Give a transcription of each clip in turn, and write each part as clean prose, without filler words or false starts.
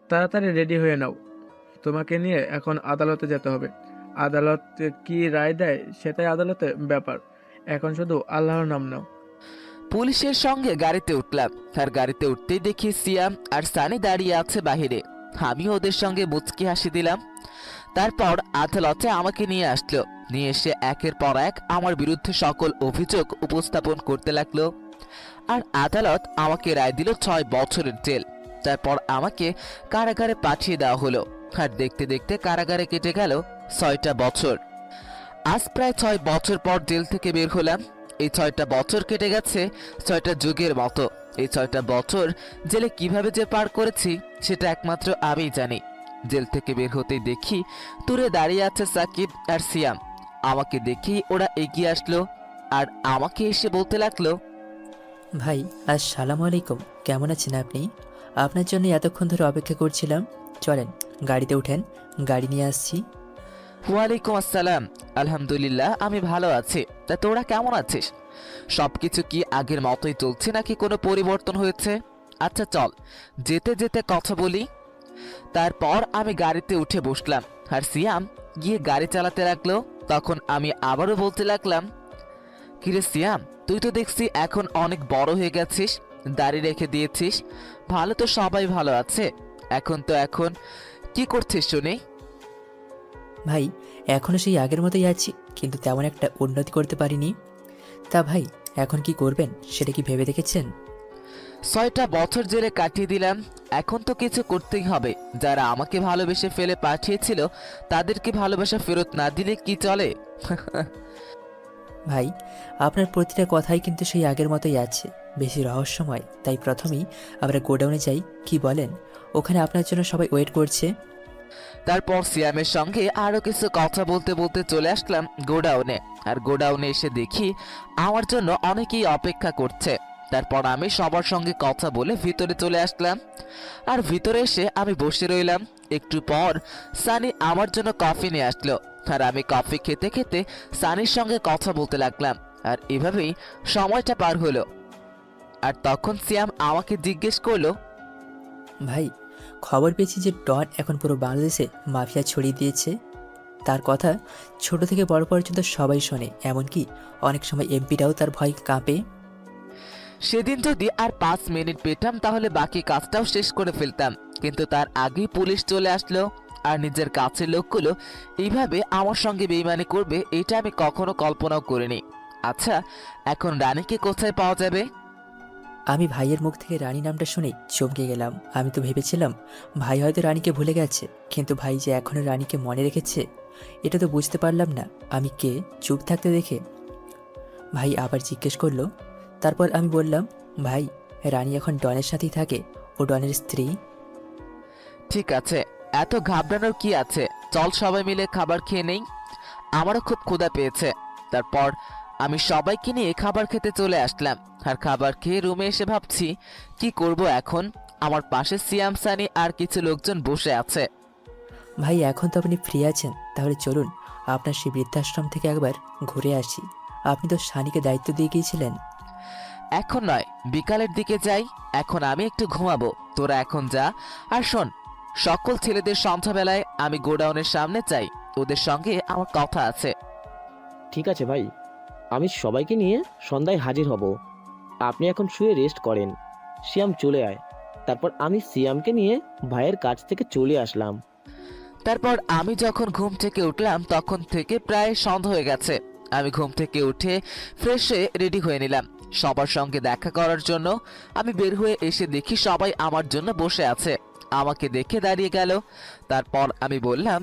তাড়াতাড়ি রেডি হয়ে নাও, তোমাকে নিয়ে এখন আদালতে যেতে হবে। আদালত কি রায় দেয় সেটাই আদালতের ব্যাপার, এখন শুধু আল্লাহর নাম নাও। পুলিশের সঙ্গে গাড়িতে উঠলাম, আর গাড়িতে উঠতেই দেখি সিয়াম আর সানি দাঁড়িয়ে আছে বাহিরে। আমি ওদের সঙ্গে মুচকি হাসি দিলাম। তারপর আদালতে আমাকে নিয়ে আসলো, নিয়ে এসে একের পর এক আমার বিরুদ্ধে সকল অভিযোগ উপস্থাপন করতে লাগলো। আর আদালত আমাকে রায় দিল 6 বছরের জেল। তারপর আমাকে কারাগারে পাঠিয়ে দেওয়া হলো। আর দেখতে দেখতে কারাগারে কেটে গেল 6টা বছর। আজ প্রায় 6 বছর পর জেল থেকে বের হলাম। এই 6টা বছর কেটে গেছে 6টা যুগের মতো। এই 6টা বছর জেলে কিভাবে যে পার করেছি সেটা একমাত্র আমিই জানি। জেল থেকে বের হতেই দেখি দূরে দাঁড়িয়ে আছে সাকিব আর সিয়াম। আমাকে দেখেই ওরা এগিয়ে আসলো আর আমাকে এসে বলতে লাগলো, ভাই আসসালামু আলাইকুম, কেমন আছেন আপনি? আপনার জন্য এতক্ষণ ধরে অপেক্ষা করছিলাম। চলেন গাড়িতে উঠেন, গাড়ি নিয়ে আসছি। ওয়ালাইকুম আসসালাম। আলহামদুলিল্লাহ, আমি ভালো আছি। তা তোরা কেমন আছিস? সবকিছু কি আগের মতোই চলছে নাকি কোনো পরিবর্তন হয়েছে? আচ্ছা চল যেতে যেতে কথা বলি। তারপর আমি গাড়িতে উঠে বসলাম আর সিয়াম গিয়ে গাড়ি চালাতে লাগলো। তখন আমি আবারও বলতে লাগলাম, কিরে সিয়াম, তুই তো দেখছি এখন অনেক বড় হয়ে গেছিস, দাড়ি রেখে দিয়েছিস। ভালো তো সবাই ভালো আছে। এখন কি করছিস শুনি? ভাই এখনও সেই আগের মতোই আছি, কিন্তু তেমন একটা উন্নতি করতে পারিনি। তা ভাই এখন কি করবেন সেটা কি ভেবে দেখেছেন? 6টা বছর জেলে কাটিয়ে দিলাম, এখন তো কিছু করতেই হবে। যারা আমাকে ভালোবেসে ফেলে পাঠিয়েছিল তাদেরকে ভালোবাসা ফেরত না দিলে কি চলে? ভাই আপনার প্রতিটা কথাই কিন্তু সেই আগের মতোই আছে, বেশি রহস্যময়। তাই প্রথমেই আমরা গোডাউনে যাই, কি বলেন? ওখানে আপনার জন্য সবাই ওয়েট করছে। তারপর সিয়ামের সঙ্গে আরো কিছু কথা বলতে বলতে চলে আসলাম গোডাউনে। আর গোডাউনে এসে দেখি আমার জন্য অনেকেই অপেক্ষা করছে। তারপর আমি সবার সঙ্গে কথা বলে ভিতরে চলে আসলাম। আর ভিতরে এসে আমি বসে রইলাম। একটু পর সানি আমার জন্য কফি নিয়ে আসলো। আর আমি কফি খেতে খেতে সানির সঙ্গে কথা বলতে লাগলাম। আর এভাবেই সময়টা পার হলো। আর তখন সিয়াম আমাকে জিজ্ঞেস করলো, ভাই খবর পেয়েছি যে ডন এখন পুরো বাংলাদেশে মাফিয়া ছড়িয়ে দিয়েছে। তার কথা ছোট থেকে বড় পর্যন্ত সবাই শোনে, এমনকি অনেক সময় এমপিটাও তার ভয় কাঁপে। সেদিন যদি আর 5 মিনিট পেতাম তাহলে বাকি কাজটাও শেষ করে ফেলতাম, কিন্তু তার আগেই পুলিশ চলে আসলো। আর নিজের কাছের লোকগুলো এইভাবে আমার সঙ্গে বেইমানি করবে এটা আমি কখনো কল্পনাও করিনি। আচ্ছা, এখন রানীকে কোথায় পাওয়া যাবে? আমি ভাইয়ের মুখ থেকে রানী নামটা শুনে চমকে গেলাম। আমি তো ভেবেছিলাম ভাই হয়তো রানীকে ভুলে গেছে, কিন্তু ভাই যে এখনো রানীকে মনে রেখেছে এটা তো বুঝতে পারলাম না। আমি কে চুপ থাকতে দেখে ভাই আবার জিজ্ঞেস করলো। তারপর আমি বললাম, ভাই রানী এখন ডনের সাথেই থাকে, ও ডনের স্ত্রী। ঠিক আছে, এত ঘাবড়ানোর কি আছে, চল সবাই মিলে খাবার খেয়ে নেই। আমারও খুব ক্ষুধা পেয়েছে। তারপর আমি সবাইকে নিয়ে খাবার খেতে চলে আসলাম। আর খাবার খেয়ে রুমে এসে ভাবছি কি করব এখন। আমার পাশে সিয়াম, সানি আর কিছু লোকজন বসে আছে। ভাই এখন তো আপনি ফ্রি আছেন, তাহলে চলুন আপনার সেই বৃদ্ধাশ্রম থেকে একবার ঘুরে আসি। আপনি তো সানিকে দায়িত্ব দিয়ে গিয়েছিলেন। এখন নয়, বিকালের দিকে যাই। এখন আমি একটু ঘুমাবো, তোরা এখন যা। আর শোন, সকল ছেলেদের সন্ধ্যাবেলায় আমি গোডাউনের সামনে চাই, ওদের সঙ্গে আমার কথা আছে। ঠিক আছে ভাই, আমি সবাইকে নিয়ে সন্ধ্যায় হাজির হব। আপনি এখন শুয়ে রেস্ট করেন। সিয়াম চলে আয়। তারপর আমি সিয়ামকে নিয়ে ভাইয়ের কাছ থেকে চলে আসলাম। তারপর আমি যখন ঘুম থেকে উঠলাম তখন থেকে প্রায় সন্ধ্যা হয়ে গেছে। আমি ঘুম থেকে উঠে ফ্রেশ হয়ে রেডি হয়ে নিলাম সবার সঙ্গে দেখা করার জন্য। আমি বের হয়ে এসে দেখি সবাই আমার জন্য বসে আছে। আমাকে দেখে দাঁড়িয়ে গেল। তারপর আমি বললাম,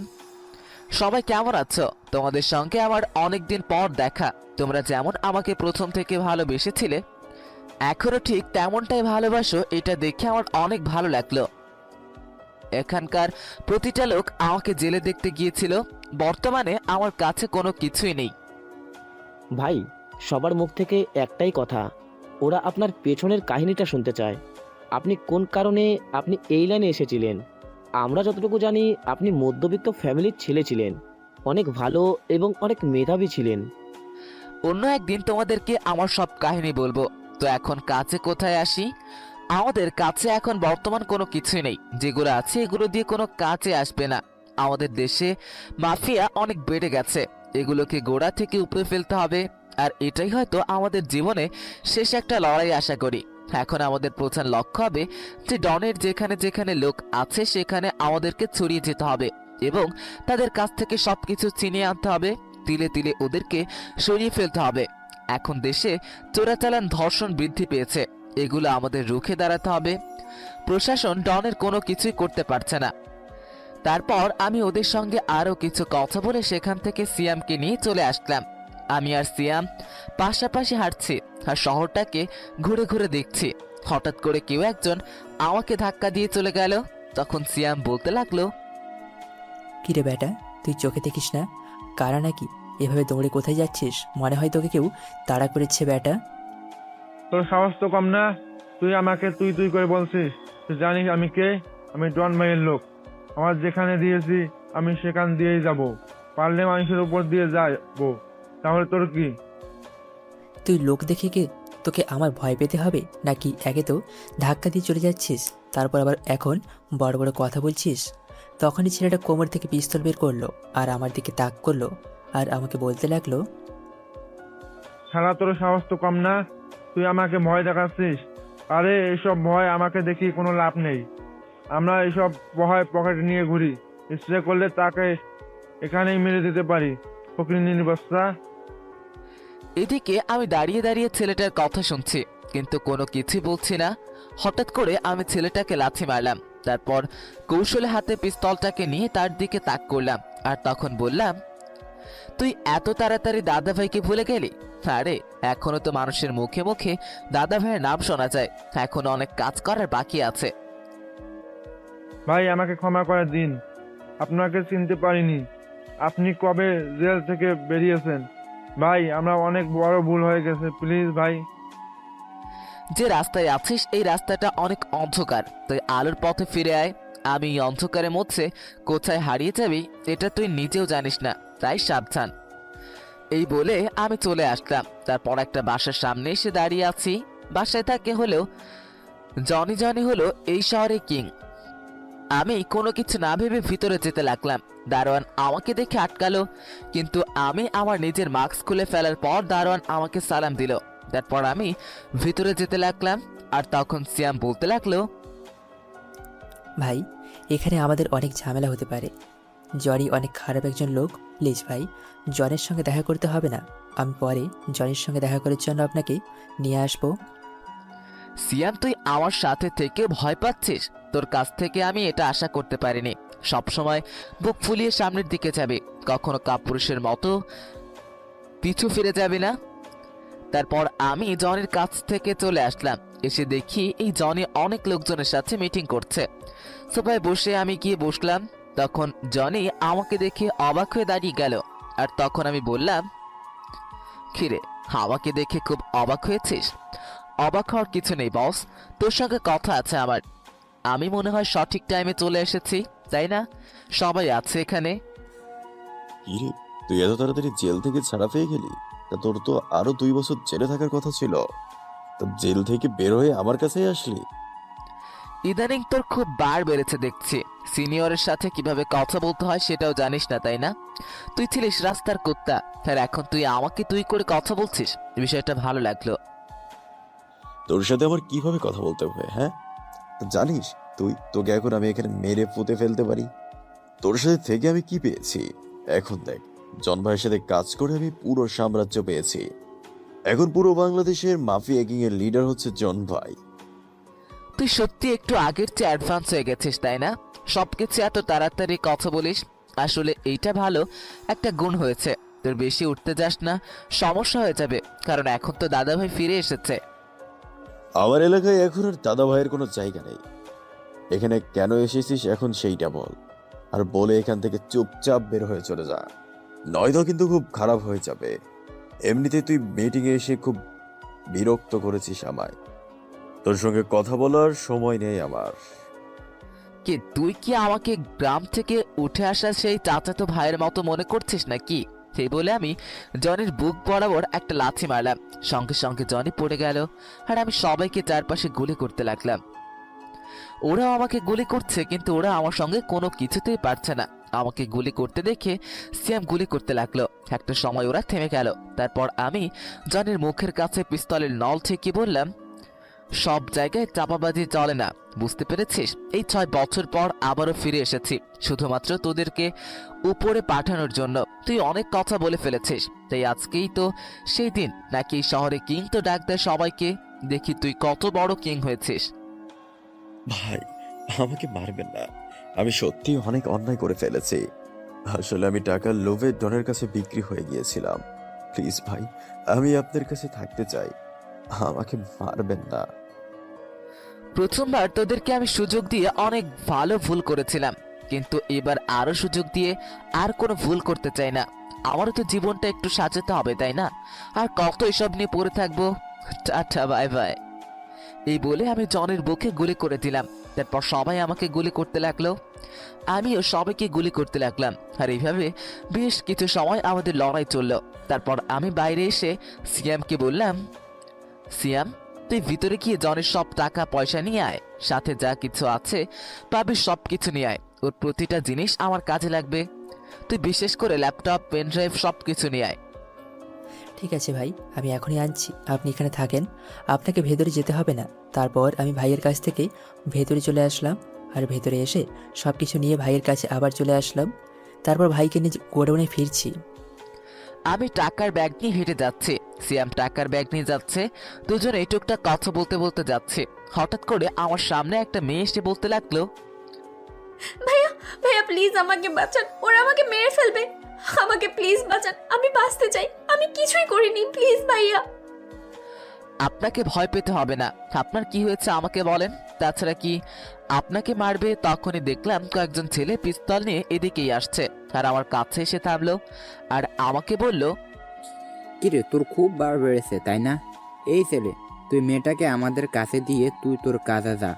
সবাই কেমন আছো? তোমাদের সঙ্গে আমার অনেক দিন পর দেখা। তোমরা যেমন আমাকে প্রথম থেকে ভালোবেসেছিলে এখনো ঠিক তেমনটাই ভালোবাসো, এটা দেখে আমার অনেক ভালো লাগলো। এখানকার প্রতিটা লোক আমাকে জেলে দেখতে গিয়েছিল, বর্তমানে আমার কাছে কোনো কিছুই নেই। ভাই, সবার মুখ থেকে একটাই কথা, ওরা আপনার পেছনের কাহিনীটা শুনতে চায়। আপনি কোন কারণে আপনি এই লাইনে এসেছিলেন। আমরা যতটুকু জানি আপনি মধ্যবিত্ত ফ্যামিলির ছেলে ছিলেন, অনেক ভালো এবং অনেক মেধাবী ছিলেন। অন্য একদিন তোমাদেরকে আমার সব কাহিনী বলবো। তো এখন কাছে কোথায় আসি। আমাদের কাছে এখন বর্তমান কোনো কিছুই নেই, যেগুলো আছে এগুলো দিয়ে কোনো কাজে আসবে না। আমাদের দেশে মাফিয়া অনেক বেড়ে গেছে, এগুলোকে গোড়া থেকে উপড়ে ফেলতে হবে। আর এটাই হয়তো আমাদের জীবনে শেষ একটা লড়াই আশা করি। এখন আমাদের প্রধান লক্ষ্য হবে যে ডনের যেখানে যেখানে লোক আছে সেখানে আমাদেরকে ছড়িয়ে যেতে হবে এবং তাদের কাছ থেকে সবকিছু ছিনিয়ে আনতে হবে। তিলে তিলে ওদেরকে সরিয়ে ফেলতে হবে। এখন দেশে চোরাচালান ধর্ষণ বৃদ্ধি পেয়েছে, এগুলো আমাদের রুখে দাঁড়াতে হবে। প্রশাসন ডনের কোনো কিছুই করতে পারছে না। তারপর আমি ওদের সঙ্গে আরও কিছু কথা বলে সেখান থেকে সিয়ামকে নিয়ে চলে আসলাম। আমি আর সিয়াম পাশাপাশি হাঁটছি আর শহরটাকে ঘুরে ঘুরে দেখছি। হঠাৎ করে কেউ একজন আমাকে ধাক্কা দিয়ে চলে গেল। তখন সিয়াম বলতে লাগলো, কিরে বেটা, তুই চোখে দেখিস না কারা নাকি? এভাবে দৌড়ে কোথায় যাচ্ছিস? মনে হয় তোকে কেউ তাড়া করেছে বেটা। তোর সাহস তো কম না, তুই আমাকে তুই তুই করে বলছিস? তুই জানিস আমি কে? আমি ডন ভাইয়ের লোক। আমার যেখানে দিয়েছি আমি সেখান দিয়েই যাব, পারলে মানুষের উপর দিয়ে যাবো। তাহলে তোর কি? তুই লোক দেখে কে তোকে আমার ভয় পেতে হবে নাকি? একে তো ধাক্কা দিয়ে চলে যাচ্ছিস, তারপর আবার এখন বড় বড় কথা বলছিস। তখনই ছেলেটা কোমর থেকে পিস্তল বের করলো আর আমার দিকে তাক করলো আর আমাকে বলতে লাগলো, শালা তোর সাহস তো কম না, তুই আমাকে ভয় দেখাচ্ছিস? আরে এসব ভয় আমাকে দেখি কোনো লাভ নেই। আমরা এসব ভয় পকেটে নিয়ে ঘুরি, স্প্রে করলে তাকে এখানেই মেরে দিতে পারি। ফকির বস্তা। এদিকে আমি দাঁড়িয়ে দাঁড়িয়ে ছেলেটার কথা শুনছি কিন্তু কোনো কিছুই বলছি না। হঠাৎ করে আমি ছেলেটাকে লাথি মারলাম, তারপর কৌশলে হাতে পিস্তলটাকে নিয়ে তার দিকে তাক করলাম আর তখন বললাম, তুই এত তাড়াতাড়ি দাদা ভাইকে ভুলে গেলি? আরে এখনো তো মানুষের মুখে মুখে দাদা ভাইয়ের নাম শোনা যায়, এখনো অনেক কাজ করার বাকি আছে। ভাই আমাকে ক্ষমা করে দিন, আপনাকে চিনতে পারিনি। আপনি কবে জেল থেকে বেরিয়েছেন? ভাই আমরা অনেক বড় ভুল হয়ে গেছে, প্লিজ ভাই। যে রাস্তায় আছিস এই রাস্তাটা অনেক অন্ধকার, তুই আলোর পথে ফিরে আয়। আমি এই অন্ধকারের মধ্যে কোথায় হারিয়ে যাবি এটা তুই নিজেও জানিস না, তাই সাবধান। এই বলে আমি চলে আসলাম। তারপর একটা বাসার সামনে এসে দাঁড়িয়ে আছি। বাসায় থাকে হলেও জনি জনি হলো এই শহরে কিং। আমি কোনো কিছু না ভেবে ভিতরে যেতে লাগলাম। দারোয়ান আমাকে দেখে আটকালো, কিন্তু আমি আমার নিজের মাস্ক খুলে ফেলার পর দারোয়ান আমাকে সালাম দিল। তারপর আমি ভিতরে যেতে লাগলাম আর তখন সিয়াম বলতে লাগলো, ভাই এখানে আমাদের অনেক ঝামেলা হতে পারে। জনি অনেক খারাপ একজন লোক, প্লিজ ভাই জনের সঙ্গে দেখা করতে হবে না। আমি পরে জনির সঙ্গে দেখা করার জন্য আপনাকে নিয়ে আসবো। সিয়াম তুই আমার সাথে থেকে ভয় পাচ্ছিস? তোর কাছ থেকে আমি এটা আশা করতে পারিনি। সবসময় বুক ফুলিয়ে সামনের দিকে যাবে, কখনো কাপুরুষের মতো পিছু ফিরে যাবে না। তারপর আমি জনির কাছ থেকে চলে আসলাম। এসে দেখি এই জনি অনেক লোকজনের সাথে মিটিং করছে। সোফায় বসে আমি গিয়ে বসলাম। তখন জনি আমাকে দেখে অবাক হয়ে দাঁড়িয়ে গেল আর তখন আমি বললাম, কিরে আমাকে দেখে খুব অবাক হয়েছিস? অবাক হওয়ার কিছু নেই বস, তোর সঙ্গে কথা আছে আমার। আমি মনে হয় সঠিক টাইমে চলে এসেছি, তাই না? সবাই আছে এখানে। কিরে, তুই এত তাড়াতাড়ি জেল থেকে ছাড়া পেয়ে গেলি? তা তোর তো আরো 2 বছর জেলে থাকার কথা ছিল, তা জেল থেকে বের হয়ে আমার কাছেই আসলি? ইদানিং তোর খুব বার বেড়েছে দেখছি। সিনিয়রের সাথে কিভাবে কথা বলতে হয় সেটাও জানিস না, তাই না? তুই ছিলিস রাস্তার কুত্তা, আর এখন তুই আমাকে তুই করে কথা বলছিস, বিষয়টা ভালো লাগলো। তোর সাথে আমার কিভাবে কথা বলতে হবে, হ্যাঁ? তা জানিস তোকে এখন আমি এখানে মেরে পুঁতে ফেলতে পারি। তোর সাথে থেকে আমি কি পেয়েছি এখন দেখ। জন ভাইয়ের সাথে কাজ করে আমি পুরো সাম্রাজ্য পেয়েছি। এখন পুরো বাংলাদেশের মাফিয়া গ্যাং এর লিডার হচ্ছে জন ভাই। তুই সত্যি একটু আগের চেয়ে অ্যাডভান্স হয়ে গেছিস, তাই না? সবকিছু এত তাড়াতাড়ি কথা বলিস, আসলে এইটা ভালো একটা গুণ হয়েছে। তোর বেশি উঠতে যাস না, সমস্যা হয়ে যাবে, কারণ এখন তো দাদাভাই ফিরে এসেছে। আমার এলাকায় এখন আর দাদা ভাইয়ের কোনো জায়গা নেই। এখানে কেন এসেছিস এখন সেইটা বল, আর বলে এখান থেকে চুপচাপ বের হয়ে চলে যা, নয়তো কিন্তু খুব খারাপ হয়ে যাবে। এমনিতে তুই মিটিং এ এসে খুব বিরক্ত করেছিস আমায়। তোর সঙ্গে কথা বলার সময় নেই আমার। কি তুই কি আমাকে গ্রাম থেকে উঠে আসা সেই চাচাতো ভাইয়ের মতো মনে করছিস নাকি? সেই বলে আমি জনির বুক বরাবর একটা লাথি মারলাম। সঙ্গে সঙ্গে জনি পড়ে গেল আর আমি সবাইকে চারপাশে গুলি করতে লাগলাম। ওরাও আমাকে গুলি করছে, কিন্তু ওরা আমার সঙ্গে কোনো কিছুতেই পারছে না। আমাকে গুলি করতে দেখে সিয়াম গুলি করতে লাগলো। একটা সময় ওরা থেমে গেল। তারপর আমি জনের মুখের কাছে পিস্তলের নল ঠেকিয়ে বললাম, সব জায়গায় চাপাবাজি চলে না, বুঝতে পেরেছিস? এই 6 বছর পর আবারও ফিরে এসেছি শুধুমাত্র তোদেরকে উপরে পাঠানোর জন্য। তুই অনেক কথা বলে ফেলেছিস, তাই আজকেই তো সেই দিন নাকি এই শহরে কিং তো ডাক দেয় সবাইকে। দেখি তুই কত বড় কিং হয়েছিস। ভাই, আমাকে মারবেন না। আমি সত্যি অনেক অন্যায় করে ফেলেছি। আসলে আমি টাকার লোভে ডনের কাছে বিক্রি হয়ে গিয়েছিলাম। প্লিজ ভাই, আমি আপনার কাছে থাকতে চাই, আমাকে মারবেন না। প্রথমবার তোদেরকে আমি সুযোগ দিয়ে অনেক ভালো ভুল করেছিলাম, কিন্তু এবার আরো সুযোগ দিয়ে আর কোনো ভুল করতে চাই না। আমারও তো জীবনটা একটু সাজাতে হবে, তাই না? আর কত এসব নিয়ে পড়ে থাকবো। Tata, bye bye. এই বলে আমি জনের বুকে গুলি করে দিলাম। তারপর সবাই আমাকে গুলি করতে লাগলো, আমিও সবাইকে গুলি করতে লাগলাম। আর এইভাবে বেশ কিছু সময় আমাদের লড়াই চললো। তারপর আমি বাইরে এসে সিয়ামকে বললাম, সিয়াম, তুই ভিতরে গিয়ে জনের সব টাকা পয়সা নিয়ে আয়, সাথে যা কিছু আছে পাবি সব কিছু নিয়ে আয়। ওর প্রতিটা জিনিস আমার কাজে লাগবে। তুই বিশেষ করে ল্যাপটপ, পেন ড্রাইভ সব কিছু নিয়ে আয়। ঠিক আছে ভাই, আমি এখনই আনছি, আপনি এখানে থাকেন, আপনাকে ভেতরে যেতে হবে না। তারপর আমি ভাইয়ের কাছ থেকে ভেতরে চলে আসলাম, আর ভেতরে এসে সব কিছু নিয়ে ভাইয়ের কাছে আবার চলে আসলাম। তারপর ভাইকে নিয়ে গোডাউনে ফিরছি। আমি টাকার ব্যাগ নিয়ে হেঁটে যাচ্ছি, সিয়াম টাকার ব্যাগ নিয়ে যাচ্ছে। দুজনে টুকটাক কথা বলতে বলতে যাচ্ছে। হঠাৎ করে আমার সামনে একটা মেয়ে এসে বলতে লাগলো, ভাইয়া, ভাইয়া প্লিজ আমাকে বাঁচান, ওরা আমাকে মেরে ফেলবে। আমাকে প্লিজ বাঁচান, আমি বাঁচতে চাই, আমি কিছুই করিনি, প্লিজ ভাইয়া। আপনাকে ভয় পেতে হবে না। আপনার কি হয়েছে আমাকে বলেন, তাছাড়া কি আপনাকে মারবে? তখনই দেখলাম কয়েকজন ছেলে পিস্তল নিয়ে এদিকেই আসছে, আর আমার কাছে এসে থামলো আর আমাকে বলল, কিরে, তোর খুব বার বেড়েছে তাই না? এই ছেলে, তুই মেয়েটাকে আমাদের কাছে দিয়ে তুই তোর কাজে যা।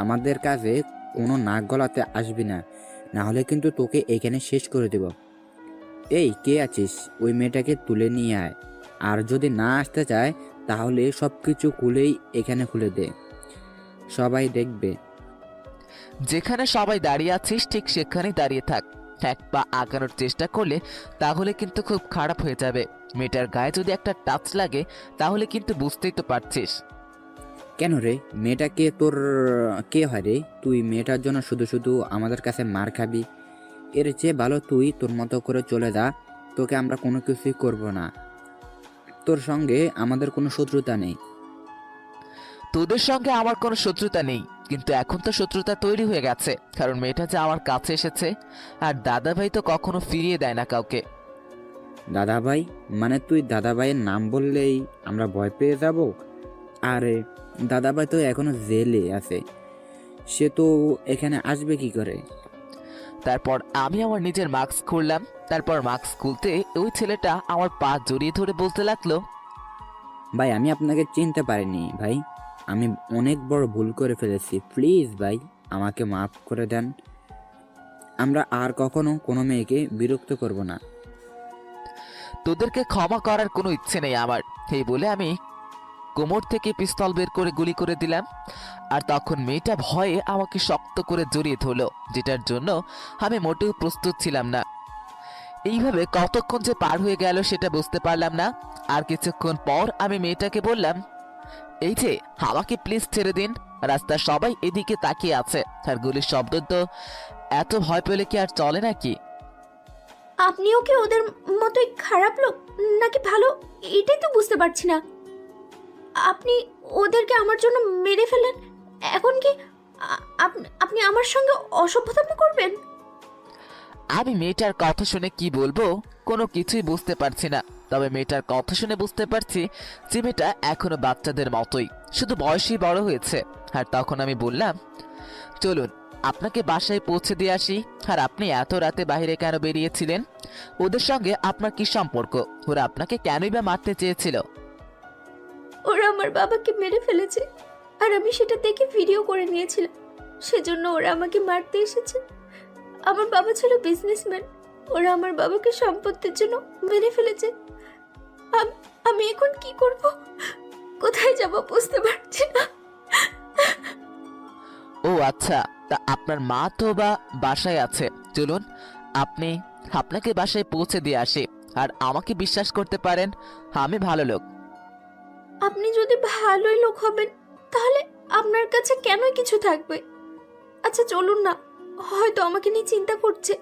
আমাদের কাজে কোনো নাক গলাতে আসবি না, না হলে কিন্তু তোকে এখানে শেষ করে দেব। এই, কে আছিস? ওই মেয়েটাকে তুলে নিয়ে আয়। আর যদি না আসতে চায় তাহলে সব কিছু খুলেই এখানে খুলে দে, সবাই দেখবে। যেখানে সবাই দাঁড়িয়ে আছিস ঠিক সেখানেই দাঁড়িয়ে থাক। এক পা আগানোর চেষ্টা করলে তাহলে কিন্তু খুব খারাপ হয়ে যাবে। মেয়েটার গায়ে যদি একটা টাচ লাগে তাহলে কিন্তু বুঝতেই তো পারছিস। কেন রে, মেয়েটাকে তোর কে হয় রে? তুই মেয়েটার জন্য শুধু শুধু আমাদের কাছে মার খাবি। এর চেয়ে ভালো তুই তোর মতো করে চলে যা, তোকে আমরা কোনো কিছুই করব না। তোর সঙ্গে আমাদের কোনো শত্রুতা নেই। তোদের সঙ্গে আমার কোনো শত্রুতা নেই, কিন্তু এখন তো শত্রুতা তৈরি হয়ে গেছে, কারণ মেয়েটা যে আমার কাছে এসেছে। আর দাদাভাই তো কখনো ফিরিয়ে দেয় না কাউকে। দাদাভাই মানে তুই দাদাভাইয়ের নাম বললেই আমরা ভয় পেয়ে যাব? আরে দাদাভাই তো এখনো জেলে আছে, সে তো এখানে আসবে কি করে? তারপর আমি আমার নিজের মাস্ক খুললাম। তারপর মাস্ক খুলতে ওই ছেলেটা আমার পা জড়িয়ে ধরে বলতে লাগলো, ভাই, আমি আপনাকে চিনতে পারিনি ভাই, আমি অনেক বড় ভুল করে ফেলেছি, প্লিজ ভাই আমাকে মাফ করে দেন। আমরা আর কখনো কোনো মেয়েকে বিরক্ত করব না। তোদেরকে ক্ষমা করার কোনো ইচ্ছে নেই আমার। এই বলে আমি কোমর থেকে পিস্তল বের করে গুলি করে দিলাম। আর তখন মেয়েটা ভয়ে আমাকে শক্ত করে জড়িয়ে ধরলো, যেটার জন্য আমি মোটেও প্রস্তুত ছিলাম না। এইভাবে কতক্ষণ যে পার হয়ে গেল সেটা বুঝতে পারলাম না। আর কিছুক্ষণ পর আমি মেয়েটাকে বললাম, এই যে আমাকে প্লিজ ছেড়ে দিন। রাস্তার সবাই এদিকে তাকিয়ে আছে, আর গুলির শব্দ তো এত ভয় পেলে কি আর চলে নাকি? আপনিও কি ওদের মতোই খারাপ লোক নাকি ভালো, এটাই তো বুঝতে পারছি না। আপনি ওদেরকে আমার জন্য মেরে ফেলেন, এখন কি আপনি আমার সঙ্গে অসভ্যতামি করবেন? আমি মেয়েটার কথা শুনে কি বলবো কোনো কিছুই বুঝতে পারছি না। তবে মেয়েটার কথা শুনে বুঝতে পারছি যে মেয়েটা এখনো বাচ্চাদের মতোই, শুধু বয়সই বড় হয়েছে। আর তখন আমি বললাম, চলুন আপনাকে বাসায় পৌঁছে দিয়ে আসি। আর আপনি এত রাতে বাইরে কেন বেরিয়েছিলেন? ওদের সঙ্গে আপনার কি সম্পর্ক? ওরা আপনাকে কেনই বা মারতে চেয়েছিল? ওরা আমার বাবাকে মেরে ফেলেছে, আর আমি সেটা দেখে ভিডিও করে নিয়েছিলাম, সেজন্য ওরা আমাকে মারতে এসেছে। আমার বাবা ছিল বিজনেসম্যান, ওরা আমার বাবাকে সম্পত্তির জন্য মেরে ফেলেছে। আমি এখন কি করব, কোথায় যাব বুঝতে পারছি না। ও আচ্ছা, তা আপনার মা তো বা বাসায় আছে, চলুন আপনি আপনাকে বাসায় পৌঁছে দিয়ে আসি। আর আমাকে বিশ্বাস করতে পারেন, আমি ভালো লোক। আপনি যদি ভালোই লোক হবেন তাহলে আপনার কাছে কেন কিছু থাকবে? আচ্ছা চলুন না, হয়তো আমাকে নিয়ে চিন্তা করছে।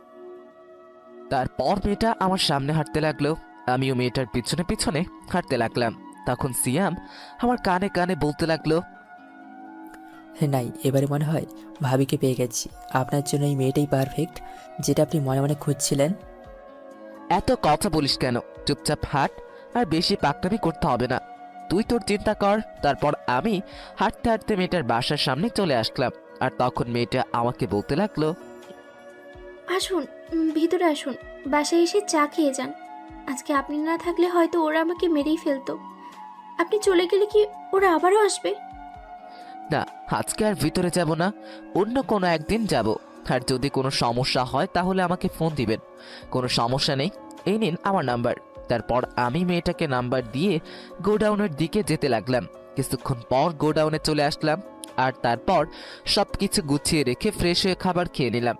তারপর মেয়েটা আমার সামনে হাঁটতে লাগলো, আমিও মেয়েটার পিছনে পিছনে হাঁটতে লাগলাম। তখন সিয়াম আমার কানে কানে বলতে লাগলো, হ্যাঁ নাই, এবারে মনে হয় ভাবিকে পেয়ে গেছি। আপনার জন্য এই মেয়েটাই পারফেক্ট, যেটা আপনি মনে মনে খুঁজছিলেন। এত কথা বলিস কেন? চুপচাপ হাঁট, আর বেশি পাকনামি করতে হবে না। তুই তোর চিন্তা কর। তারপর আমি হাঁটতে হাঁটতে মেয়েটার বাসার সামনে চলে আসলাম। আর তখন মেয়েটা আমাকে বলতে লাগলো, আসুন, ভিতরে আসুন, বাসায় এসে চা খেয়ে যান। আজকে আপনি না থাকলে হয়তো ওরা আমাকে মেরেই ফেলতো। আপনি চলে গেলে কি ওরা আবারও আসবে? না, আজকে আর ভিতরে যাব না, অন্য কোনো একদিন যাব। আর যদি কোনো সমস্যা হয় তাহলে আমাকে ফোন দিবেন। কোনো সমস্যা নেই, এই নিন আমার নাম্বার। তারপর আমি মেয়েটাকে নাম্বার দিয়ে গোডাউনের দিকে যেতে লাগলাম। কিছুক্ষণ পর গোডাউনে চলে আসলাম, আর তারপর সব কিছু গুছিয়ে রেখে ফ্রেশ হয়ে খাবার খেয়ে নিলাম।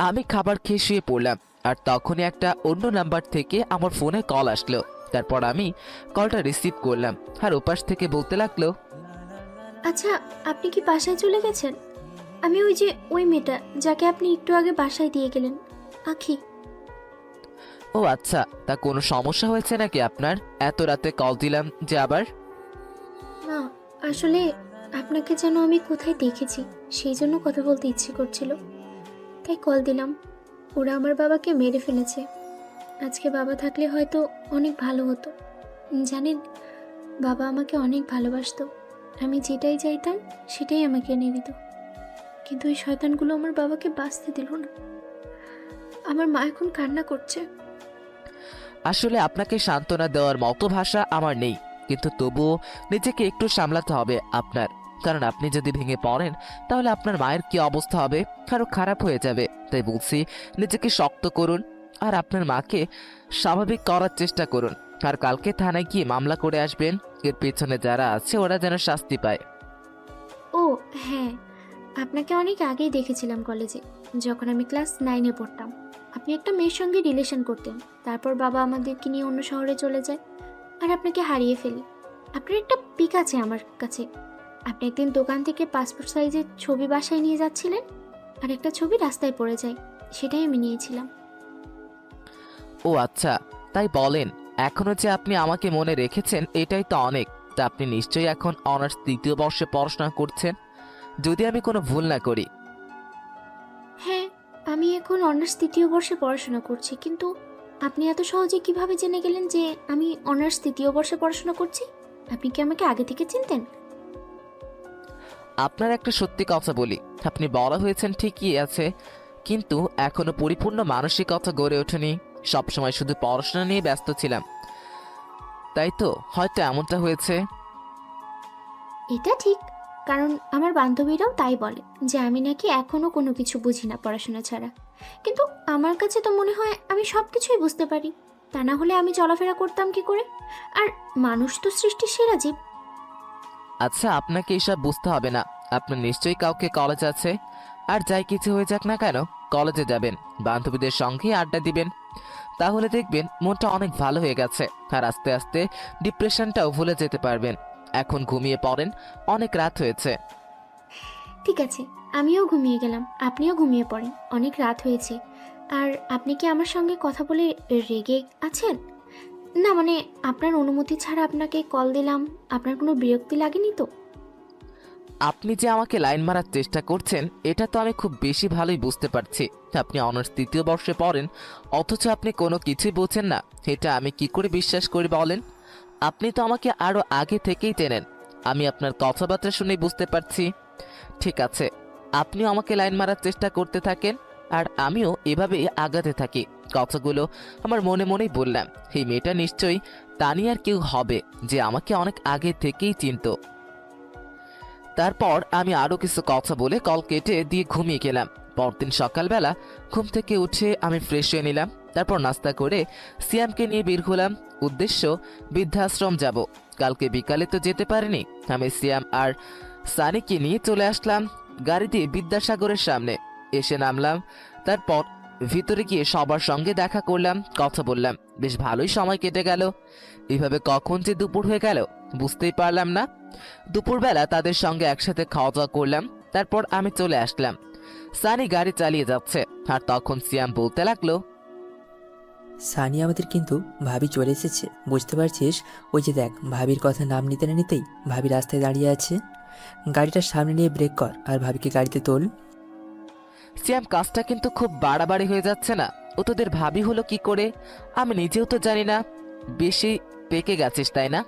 আমি খাবার খেয়ে শুয়ে পড়লাম, আর তখনই একটা অন্য নাম্বার থেকে আমার ফোনে কল আসলো। তারপর আমি কলটা রিসিভ করলাম, আর ওপাশ থেকে বলতে লাগলো, আচ্ছা, আপনি কি বাসায় চলে গেছেন? আমি ওই মেয়েটা যাকে আপনি একটু আগে বাসায় দিয়ে গেলেন, আখি। ও আচ্ছা, তা কোনো সমস্যা হয়েছে নাকি আপনার? এত রাতে কল দিলাম যে আবার? না, আসলে আপনাকে যেন আমি কোথায় দেখেছি, সেই জন্য কথা বলতে ইচ্ছে করছিল, তাই কল দিলাম। ওরা আমার বাবাকে মেরে ফেলেছে। আজকে বাবা থাকলে হয়তো অনেক ভালো হতো। জানেন, বাবা আমাকে অনেক ভালোবাসতো। আমি যেটাই চাইতাম সেটাই আমাকে এনে দিত। কিন্তু এই শয়তানগুলো আমার বাবাকে বাঁচতে দিল না। আমার মা এখন কান্না করছে। আসলে আপনাকে সান্ত্বনা দেওয়ার মতো ভাষা আমার নেই, কিন্তু তবুও নিজেকে একটু সামলাতে হবে আপনার। কারণ আপনি যদি ভেঙে পড়েন তাহলে আপনার মায়ের কি অবস্থা হবে, আরো খারাপ হয়ে যাবে। তাই বলছি, নিজেকে শক্ত করুন আর আপনার মাকে স্বাভাবিক করার চেষ্টা করুন। আর কালকে থানায় গিয়ে মামলা করে আসবেন। এর পেছনে যারা আছে ওরা যেন শাস্তি পায়। ও হ্যাঁ, আপনাকে অনেক আগেই দেখেছিলাম কলেজে, যখন আমি ক্লাস 9-এ পড়তাম। আপনি একটা মেয়ের সঙ্গে রিলেশন করতেন। তারপর বাবা আমাদেরকে নিয়ে অন্য শহরে চলে যায়, আর আপনাকে হারিয়ে ফেলি। আপনার একটা পিক আছে আমার কাছে। আপনি একদিন দোকান থেকে পাসপোর্ট সাইজের ছবি বাসায় নিয়ে যাচ্ছিলেন, আর একটা ছবি রাস্তায় পড়ে যায়, সেটাই আমি নিয়েছিলাম। ও আচ্ছা, তাই বলেন। এখনো যে আপনি আমাকে মনে রেখেছেন এটাই তো অনেক। তা আপনি নিশ্চয়ই এখন অনার্স 3য় বর্ষে পড়াশোনা করছেন, যদি আমি কোনো ভুল না করি। হ্যাঁ, আমি এখন অনার্স 3য় বর্ষে পড়াশোনা করছি। কিন্তু আপনি এত সহজে কিভাবে জেনে গেলেন যে আমি অনার্স 3য় বর্ষে পড়াশোনা করছি? আপনি কি আমাকে আগে থেকে চিনতেন? আপনার একটা সত্যি কথা বলি, আপনি বড় হয়েছেন ঠিকই আছে, কিন্তু এখনো পরিপূর্ণ মানসিকতা গড়ে ওঠেনি। সবসময় শুধু পড়াশোনা নিয়ে ব্যস্ত ছিলাম, তাই তো হয়তো এমনটা হয়েছে। এটা ঠিক, কারণ আমার বান্ধবীরাও তাই বলে যে আমি নাকি এখনো কোনো কিছু বুঝি না পড়াশোনা ছাড়া। কিন্তু আমার কাছে তো মনে হয় আমি সব কিছুই বুঝতে পারি। তা না হলে আমি চলাফেরা করতাম কি করে? আর মানুষ তো সৃষ্টির সেরা জীব। আচ্ছা, আপনাকে এসব বুঝতে হবে না। আপনার নিশ্চয়ই কাউকে কলেজ আছে, আর যাই কিছু হয়ে যাক না কেন কলেজে যাবেন, বান্ধবীদের সঙ্গে আড্ডা দিবেন। তাহলে দেখবেন মনটা অনেক ভালো হয়ে গেছে, আর আস্তে আস্তে ডিপ্রেশনটাও ভুলে যেতে পারবেন। এখন ঘুমিয়ে পড়েন, অনেক রাত হয়েছে। ঠিক আছে, আমিও ঘুমিয়ে গেলাম, আপনিও ঘুমিয়ে পড়েন, অনেক রাত হয়েছে। আর আপনি কি আমার সঙ্গে কথা বলে রেগে আছেন? না মানে, আপনার অনুমতি ছাড়া আপনাকে কল দিলাম, আপনার কোনো বিরক্তি লাগেনি তো? আপনি যে আমাকে লাইন মারার চেষ্টা করছেন এটা তো আমি খুব বেশি ভালোই বুঝতে পারছি। আপনি অনার্স 3য় বর্ষে পড়েন, অথচ আপনি কোনো কিছুই বোঝেন না। এটা আমি কি করে বিশ্বাস করি বলেন? আপনি তো আমাকে আরো আগে থেকেই চেনেন, আমি আপনার কথাবার্তা শুনেই বুঝতে পারছি। ঠিক আছে, আপনিও আমাকে লাইন মারার চেষ্টা করতে থাকেন, আর আমিও এভাবেই আগাতে থাকি। কথাগুলো আমার মনে মনেই বললাম, এই মেয়েটা নিশ্চয়ই তানিয়ার কেউ হবে যে আমাকে অনেক আগে থেকেই চিনতো। তারপর আমি আরো কিছু কথা বলে কল কেটে দিয়ে ঘুমিয়ে গেলাম। পরদিন সকালবেলা ঘুম থেকে উঠে আমি ফ্রেশ হয়ে নিলাম। তারপর নাস্তা করে সিয়ামকে নিয়ে বের হলাম। উদ্দেশ্য বৃদ্ধাশ্রম যাব। কালকে বিকালে তো যেতে পারিনি। আমি সিয়াম আর সানিকে নিয়ে চলে আসলাম গাড়ি দিয়ে বিদ্যাসাগরের সামনে এসে নামলাম। তারপর ভিতরে গিয়ে সবার সঙ্গে দেখা করলাম, কথা বললাম। বেশ ভালোই সময় কেটে গেল। এভাবে কখন যে দুপুর হয়ে গেল বুঝতেই পারলাম না। দুপুরবেলা তাদের সঙ্গে একসাথে খাওয়া দাওয়া করলাম। তারপর আমি চলে আসলাম। সানি গাড়ি চালিয়ে যাচ্ছে, আর তখন সিয়াম বলতে লাগলো, সানি আমাদের কিন্তু ভাবি চলে এসেছে, বুঝতে পারছিস? ওই যে দেখ, ভাবির কথা নাম নিতে না নিতেই ভাবি রাস্তায় দাঁড়িয়ে আছে। গাড়িটার সামনে নিয়ে ব্রেক কর আর ভাবিকে গাড়িতে তোল। সিয়াম কাজটা কিন্তু খুব বাড়াবাড়ি হয়ে যাচ্ছে না? ও তোদের ভাবি হলো কি করে? আমি নিজেও তো জানি না। বেশি পেকে গেছিস তাই না?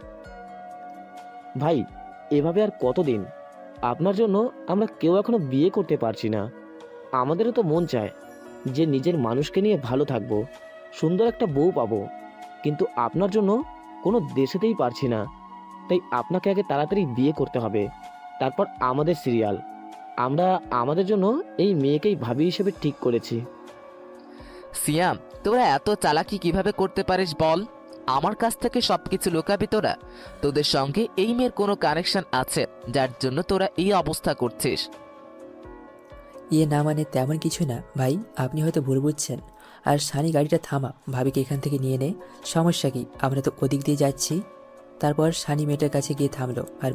ভাই, এভাবে আর কতদিন? আপনার জন্য আমরা কেউ এখনো বিয়ে করতে পারছি না। আমাদেরও তো মন চায় যে নিজের মানুষকে নিয়ে ভালো থাকবো, সুন্দর একটা বউ পাবো, কিন্তু আপনার জন্য কোনো দেশেতেই পারছি না। তাই আপনাকে আগে তাড়াতাড়ি বিয়ে করতে হবে, তারপর আমাদের সিরিয়াল। আমরা আমাদের জন্য এই মেয়েকেই ভাবি হিসেবে ঠিক করেছি। সিয়াম, তোরা এত চালাকি কিভাবে করতে পারিস বল? আমার কাছ থেকে সবকিছু লুকাবি তোরা? তোদের সঙ্গে এই মেয়ের কোনো কানেকশন আছে যার জন্য তোরা এই অবস্থা করছিস? ইয়ে না মানে তেমন কিছু না ভাই, আপনি হয়তো ভুল বুঝছেন। আর সানি গাড়িটা থামা, ভাবিকে এখান থেকে নিয়ে নে। সমস্যা কি, আমরা তো ওদিক দিয়ে যাচ্ছি। তারপর সানি মেয়েটার কাছে গিয়ে থামলো, আর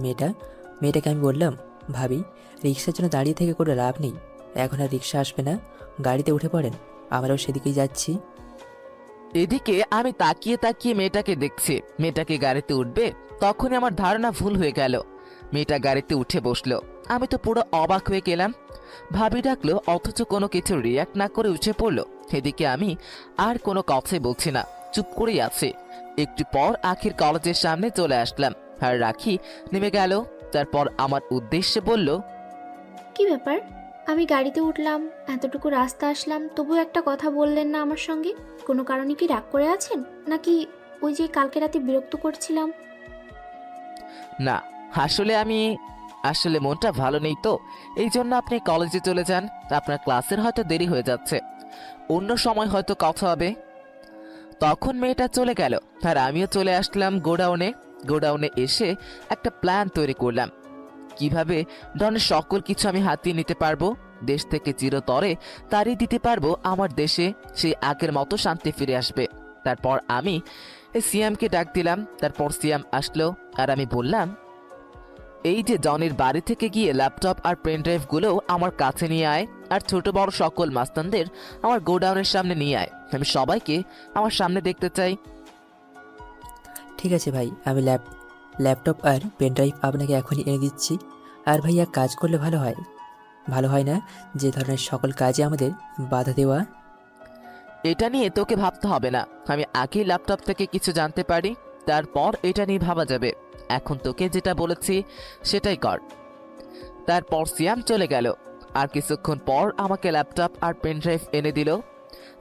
মেয়েটাকে আমি বললাম, ভাবি রিক্সার জন্য দাঁড়িয়ে থেকে কোনো লাভ নেই, এখন আর রিক্সা আসবে না, গাড়িতে উঠে পড়েন, আমরাও সেদিকেই যাচ্ছি। এদিকে আমি তাকিয়ে তাকিয়ে মেয়েটাকে দেখছি। মেয়েটাকে গাড়িতে উঠবে, তখনই আমার ধারণা ভুল হয়ে গেল। মেয়েটা গাড়িতে উঠে বসলো। আমি তো পুরো অবাক হয়ে গেলাম। ভাবি ডাকলো অথচ কোনো কিছু রিয়াক্ট না করে উঠে পড়লো। এদিকে আমি আর কোনো কথাই বলছি না, চুপ করেই আছি। একটু পর আখির কলেজের সামনে চলে আসলাম, আর রাখি নেমে গেল। তারপর আমার উদ্দেশ্যে বলল, কি ব্যাপার? আমি গাড়িতে উঠলাম, এতটুকু রাস্তা আসলাম, তবুও একটা কথা বললেন না আমার সঙ্গে। কোনো কারণে কি রাগ করে আছেন, নাকি ওই যে কালকে রাতে বিরক্ত করছিলাম? না, আসলে মনটা ভালো নেই তো, এই জন্য আপনি কলেজে চলে যান। আপনার ক্লাসের হয়তো দেরি হয়ে যাচ্ছে, অন্য সময় হয়তো কথা হবে। তখন মেয়েটা চলে গেল, আর আমিও চলে আসলাম গোডাউনে এসে একটা প্ল্যান তৈরি করলাম কিভাবে ডনের সকল কিছু আমি হাতিয়ে নিতে পারবো। দেশ থেকে চিরতরে তাড়িয়ে দিতে পারবো আমার দেশে, সেই আগের মতো শান্তি ফিরে আসবে। তারপর আমি সিয়ামকে ডাক দিলাম। তারপর সিয়াম আসলো, আর আমি বললাম, এই যে জনের বাড়ি থেকে গিয়ে ল্যাপটপ আর পেন ড্রাইভগুলো আমার কাছে নিয়ে আয়, আর ছোট বড় সকল মাস্তানদের আমার গোডাউনের সামনে নিয়ে আয়। আমি সবাইকে আমার সামনে দেখতে চাই। ঠিক আছে ভাই, আমি ল্যাপটপ আর পেনড্রাইভ আপনাকে এখনই এনে দিচ্ছি। আর ভাই এক কাজ করলে ভালো হয় না যে ধরনের সকল কাজে আমাদের বাধা দেওয়া। এটা নিয়ে তোকে ভাবতে হবে না, আমি আগেই ল্যাপটপ থেকে কিছু জানতে পারি, তারপর এটা নিয়ে ভাবা যাবে। এখন তোকে যেটা বলেছি সেটাই কর। তারপর সিয়াম চলে গেল। আর কিছুক্ষণ পর আমাকে ল্যাপটপ আর পেন ড্রাইভ এনে দিল।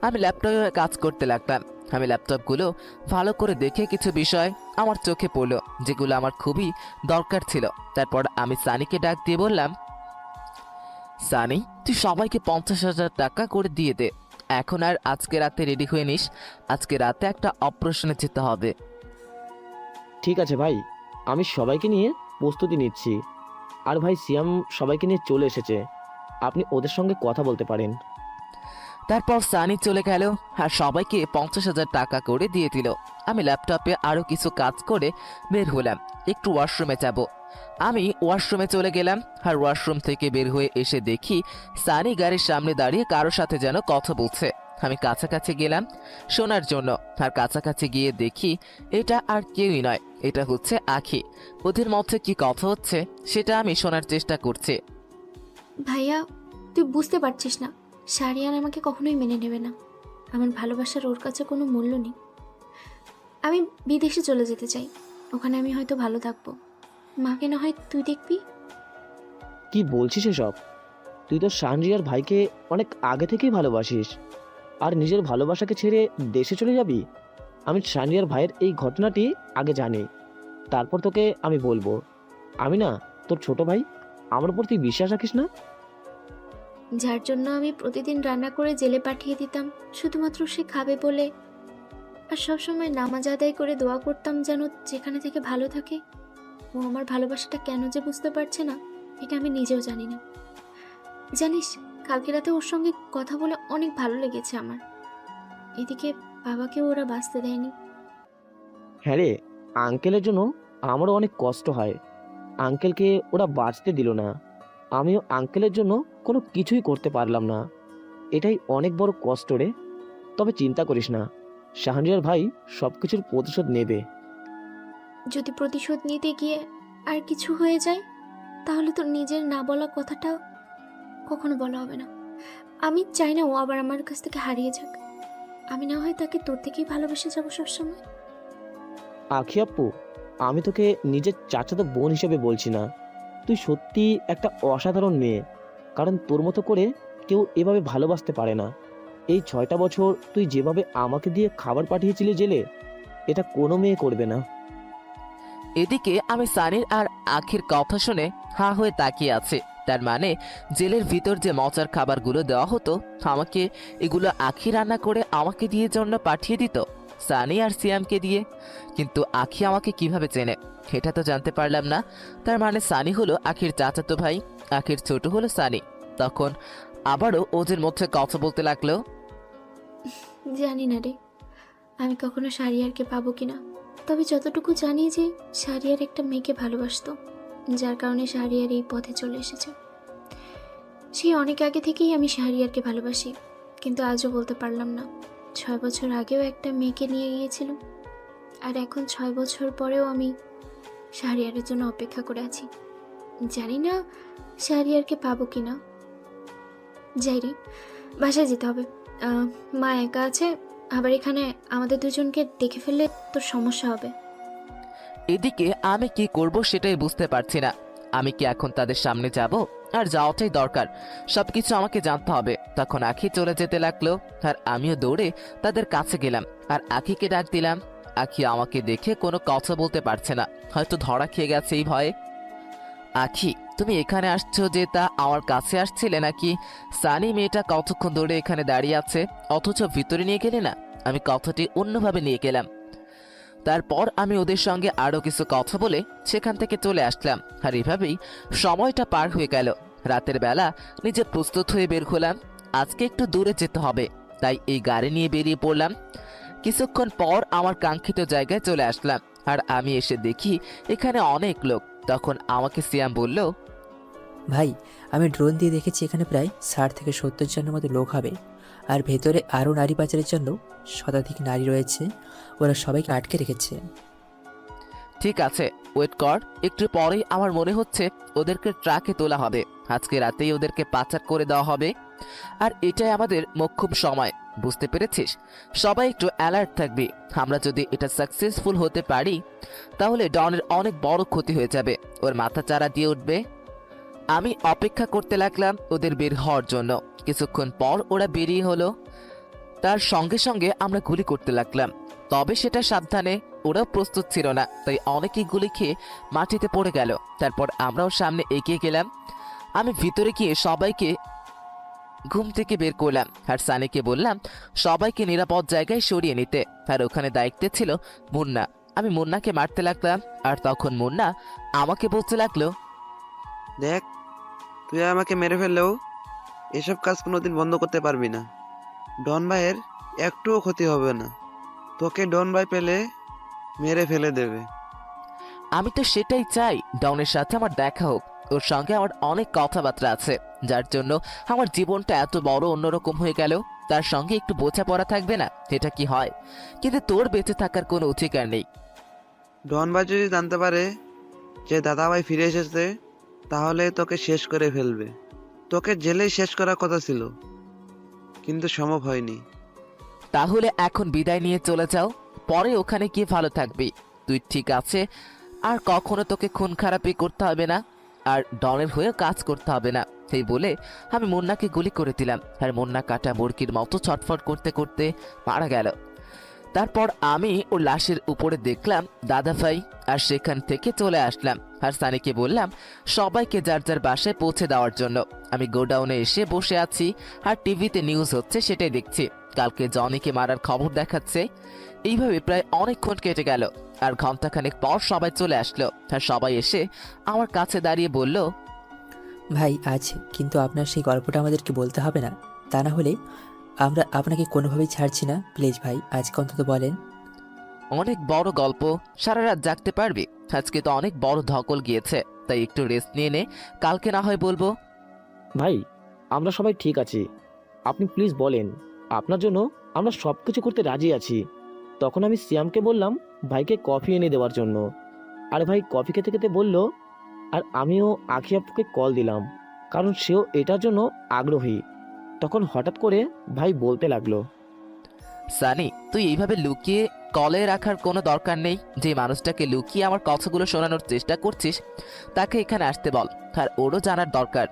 আমি ল্যাপটপে কাজ করতে লাগলাম। আমি ল্যাপটপগুলো ভালো করে দেখে কিছু বিষয় আমার চোখে পড়লো যেগুলো আমার খুবই দরকার ছিল। তারপর আমি সানিকে ডাক দিয়ে বললাম, সানি, তুই সবাইকে 50,000 টাকা করে দিয়ে দে। এখন আর আজকে রাতে রেডি হয়ে নিস, আজকে রাতে একটা অপারেশনে যেতে হবে। ঠিক আছে ভাই, আমি সবাইকে নিয়ে প্রস্তুতি নিচ্ছি। আর ভাই, সিয়াম সবাইকে নিয়ে চলে এসেছে, আপনি ওদের সঙ্গে কথা বলতে পারেন। তারপর সানি চলে গেল, আর সবাইকে 50,000 টাকা করে দিয়ে দিল। আমি ল্যাপটপে আরো কিছু কাজ করে বের হলাম, একটু ওয়াশরুমে যাব। আমি ওয়াশরুমে চলে গেলাম, আর ওয়াশরুম থেকে বের হয়ে এসে দেখি সানি গাড়ির সামনে দাঁড়িয়ে কারোর সাথে যেন কথা বলছে। আমি কাছাকাছি গেলাম শোনার জন্য, আর কাছাকাছি গিয়ে দেখি এটা আর কেউই নয়, এটা হচ্ছে আখি। ওদের মধ্যে কি কথা হচ্ছে সেটা আমি শোনার চেষ্টা করছি। ভাইয়া, তুই বুঝতে পারছিস না, শারিয়ান আমাকে কখনোই মেনে নেবে না। আমার ভালোবাসার ওর কাছে কোনো মূল্য নেই। আমি বিদেশে চলে যেতে চাই, ওখানে আমি হয়তো ভালো থাকবো। মাকে না হয় তুই দেখবি। কি বলছিস এসব? তুই তো শানরিয়ার ভাইকে অনেক আগে থেকেই ভালোবাসিস, আর নিজের ভালোবাসাকে ছেড়ে দেশে চলে যাবি? আমি শানরিয়ার ভাইয়ের এই ঘটনাটি আগে জানি, তারপর তোকে আমি বলবো। আমি না তোর ছোট ভাই, আমার উপর তুই বিশ্বাস রাখিস না? যার জন্য আমি প্রতিদিন রান্না করে জেলে পাঠিয়ে দিতাম শুধুমাত্র সে খাবে বলে, আর সবসময় নামাজ আদায় করে দোয়া করতাম যেন যেখানে থেকে ভালো থাকে, ও আমার ভালোবাসাটা কেন যে বুঝতে পারছে না এটা আমি নিজেও জানি না। জানিস, কালকে রাতে ওর সঙ্গে কথা বলে অনেক ভালো লেগেছে আমার। এদিকে বাবাকেও ওরা বাঁচতে দেয়নি। হ্যাঁ রে, আঙ্কেলের জন্য আমারও অনেক কষ্ট হয়। আঙ্কেলকে ওরা বাঁচতে দিল না, আমিও আঙ্কেলের জন্য কোনো কিছুই করতে পারলাম না। এটাই অনেক বড় কষ্ট রে। তবে চিন্তা করিস না, শাহরিয়ার ভাই সব কিছুর প্রতিশোধ নেবে। যদি প্রতিশোধ নিতে গিয়ে আর কিছু হয়ে যায়, তাহলে তোর নিজের না বলা কথাটা কখনো বলা হবে না। আমি চাই না ও আবার আমার কাছ থেকে হারিয়ে যাক। আমি না হয় তাকে তোর থেকেই ভালোবেসে যাবো সবসময়। আখি আপু, আমি তোকে নিজের চাচাতো বোন হিসেবে বলছি না, তুই সত্যি একটা অসাধারণ মেয়ে। কারণ তোর মতো করে কেউ এভাবে ভালোবাসতে পারে না। এই 6টা বছর তুই যেভাবে আমাকে দিয়ে খাবার পাঠিয়েছিলি জেলে, এটা কোনো মেয়ে করবে না। এদিকে আমি সানির আর আখির কথা শুনে হা হয়ে তাকিয়ে আছে। তার মানে জেলের ভিতর যে মজার খাবারগুলো দেওয়া হতো আমাকে, এগুলো আখি রান্না করে আমাকে দিয়ে জন্য পাঠিয়ে দিত সানি আর সিয়ামকে দিয়ে। কিন্তু আখি আমাকে কিভাবে চেনে এটা তো জানতে পারলাম না। তার মানে সানি হলো আখির চাচাতো ভাই, আখির ছোট হলো সানি। তখন আবারও ওদের মধ্যে কথা বলতে লাগলো। জানি না রে, আমি কখনো শাহরিয়ারকে পাবো কিনা। তবে যতটুকু জানি যে শাহরিয়ার একটা মেয়েকে ভালোবাসতো, যার কারণে শাহরিয়ার এই পথে চলে এসেছে। সেই অনেক আগে থেকেই আমি শাহরিয়ারকে ভালোবাসি, কিন্তু আজও বলতে পারলাম না। 6 বছর আগেও একটা মেয়েকে নিয়ে গিয়েছিলাম, আর এখন 6 বছর পরেও আমি শাহরিয়ারের জন্য অপেক্ষা করে আছি। জানি না শাহরিয়ারকে পাবো কিনা। যাই রে, বাসায় যেতে হবে। মা একা আছে, আবার এখানে আমাদের দুজনকে দেখে ফেললে তোর সমস্যা হবে। এদিকে আমি কি করব সেটাই বুঝতে পারছি না। আমি কি এখন তাদের সামনে যাব? আর যাওয়াটাই দরকার, সবকিছু আমাকে জানতে হবে। তখন আখি চলে যেতে লাগলো, আর আমিও দৌড়ে তাদের কাছে গেলাম আর আখিকে ডাক দিলাম। আখি আমাকে দেখে কোনো কথা বলতে পারছে না, হয়তো ধরা খেয়ে গেছে এই ভয়ে। আখি, তুমি এখানে আসছো যে তা আমার কাছে আসছিলে নাকি? সানি মেয়েটা কতক্ষণ ধরে এখানে দাঁড়িয়ে আছে, অথচ ভিতরে নিয়ে গেলে না? আমি কথাটি অন্যভাবে নিয়ে গেলাম। তারপর আমি ওদের সঙ্গে আরো কিছু কথা বলে সেখান থেকে চলে আসলাম। আর এভাবেই সময়টা পার হয়ে গেল। রাতের বেলা নিজে প্রস্তুত হয়ে বের হলাম। আজকে একটু দূরে যেতে হবে, তাই এই গাড়ি নিয়ে বেরিয়ে পড়লাম। কিছুক্ষণ পর আমার কাঙ্ক্ষিত জায়গায় চলে আসলাম, আর আমি এসে দেখি এখানে অনেক লোক। তখন আমাকে সিয়াম বলল, ভাই, আমি ড্রোন দিয়ে দেখেছি এখানে প্রায় 60 থেকে 70 জনের মতো লোক হবে। আর ভেতরে আরও নারী পাচারের জন্য শতাধিক নারী রয়েছে, ওরা সবাইকে আটকে রেখেছে। ঠিক আছে, ওয়েট কর, একটু পরেই আমার মনে হচ্ছে ওদেরকে ট্রাকে তোলা হবে। আজকে রাতেই ওদেরকে পাচার করে দেওয়া হবে, আর এটাই আমাদের মোক্ষম সময়। বুঝতে পেরেছিস? সবাই একটু অ্যালার্ট থাকবি। আমরা যদি এটা সাকসেসফুল হতে পারি তাহলে ডনের অনেক বড় ক্ষতি হয়ে যাবে, ওর মাথা চারা দিয়ে উঠবে। আমি অপেক্ষা করতে লাগলাম ওদের বের হওয়ার জন্য। কিছুক্ষণ পর ওরা বেরিয়ে হলো, তার সঙ্গে সঙ্গে আমরা গুলি করতে লাগলাম। তবে সেটা সাবধানে, ওরাও প্রস্তুত ছিল না, তাই অনেকেই গুলি খেয়ে মাটিতে পড়ে গেল। তারপর আমরাও সামনে এগিয়ে গেলাম। আমি ভিতরে গিয়ে সবাইকে ঘুম থেকে বের করলাম, আর সানিকে বললাম সবাইকে নিরাপদ জায়গায় সরিয়ে নিতে। আর ওখানে দায়িত্বে ছিল মুন্না। আমি মুন্নাকে মারতে লাগলাম, আর তখন মুন্না আমাকে বলতে লাগলো, দেখ, তুই আমাকে মেরে ফেললেও এসব কাজ কোনোদিন বন্ধ করতে পারবি না। ডন ভাইয়ের একটুও ক্ষতি হবে না, তোকে ডন ভাই পেলে মেরে ফেলে দেবে। আমি তো সেটাই চাই, ডনের সাথে আমার দেখা হোক। ওর সঙ্গে আমার অনেক কথাবার্তা আছে, যার জন্য আমার জীবনটা এত বড় অন্যরকম হয়ে গেল। তার সঙ্গে একটু বোঝাপড়া থাকবে না, এটা কি হয়? কিন্তু তোর বেঁচে থাকার কোনো অধিকার নেই। ডন ভাই যদি জানতে পারে যে দাদাভাই ফিরে এসেছে, তাহলে তোকে শেষ করে ফেলবে। তোকে জেলেই শেষ করার কথা ছিল, কিন্তু সম্ভব হয়নি। তাহলে এখন বিদায় নিয়ে চলে যাও, পরে ওখানে গিয়ে ভালো থাকবি। তুই ঠিক আছে, আর কখনো তোকে খুন খারাপি করতে হবে না, আর ডনের হয়েও কাজ করতে হবে না। এই বলে আমি মুন্নাকে গুলি করে দিলাম, আর মুন্না কাটা মুরগির মতো ছটফট করতে করতে মারা গেল। তারপর আমি ওর লাশের উপরে দেখলাম দাদাভাই, আর সেখান থেকে চলে আসলাম। আর সানিকে বললাম সবাইকে যার যার বাসায় পৌঁছে দেওয়ার জন্য। আমি গোডাউনে এসে বসে আছি, আর টিভিতে নিউজ হচ্ছে সেটাই দেখছি। কালকে জনিকে মারার খবর দেখাচ্ছে। এইভাবে প্রায় অনেকক্ষণ কেটে গেল, আর ঘন্টাখানেক পর সবাই চলে আসলো। আর সবাই এসে আমার কাছে দাঁড়িয়ে বলল, ভাই আছে, কিন্তু আপনার সেই গল্পটা আমাদেরকে বলতে হবে না। তা না হলে আমরা আপনাকে কোনোভাবেই ছাড়ছি না। প্লিজ ভাই, আজকে অন্তত বলেন। অনেক বড় গল্প, সারা রাত জাগতে পারবি? আজকে তো অনেক বড় ধকল গিয়েছে, তাই একটু রেস্ট নিয়ে নে, কালকে না হয় বলবো। ভাই আমরা সবাই ঠিক আছি, আপনি প্লিজ বলেন। আপনার জন্য আমরা সব কিছু করতে রাজি আছি। তখন আমি সিয়ামকে বললাম ভাইকে কফি এনে দেওয়ার জন্য, আর ভাই কফি খেতে খেতে বলল, আর আমিও আখি আপুকে কল দিলাম, কারণ সেও এটার জন্য আগ্রহী। তখন হঠাৎ করে ভাই বলতে লাগলো, সানি, তুই এইভাবে লুকিয়ে কলে রাখার কোনো দরকার নেই। যে মানুষটাকে লুকিয়ে আমার কথাগুলো শোনানোর চেষ্টা করছিস তাকে এখানে আসতে বল, আর ওরও জানার দরকার।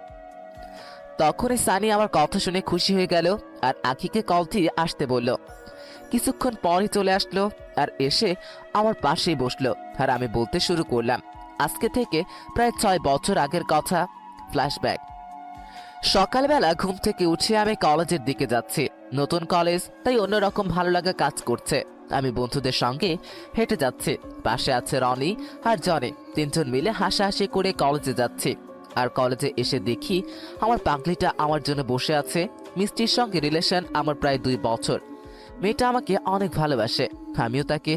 তখনই সানি আমার কথা শুনে খুশি হয়ে গেল আর আখিকে কল দিয়ে আসতে বলল। কিছুক্ষণ পরই চলে আসলো আর এসে আমার পাশেই বসলো, আর আমি বলতে শুরু করলাম আজকে থেকে প্রায় 6 বছর আগের কথা। ফ্ল্যাশব্যাক। সকালবেলা ঘুম থেকে উঠে আমি কলেজের দিকে যাচ্ছি। নতুন কলেজ, তাই অন্যরকম ভালো লাগা কাজ করছে। আমি বন্ধুদের সঙ্গে হেঁটে যাচ্ছি, পাশে আছে রনি আর জনি। 3 জন মিলে হাসাহাসি করে কলেজে যাচ্ছি। আর কলেজে এসে দেখি আমার পাগলিটা আমার জন্য বসে আছে। মিষ্টির সঙ্গে রিলেশন আমার প্রায় 2 বছর। মেয়েটা আমাকে অনেক ভালোবাসে, আমিও তাকে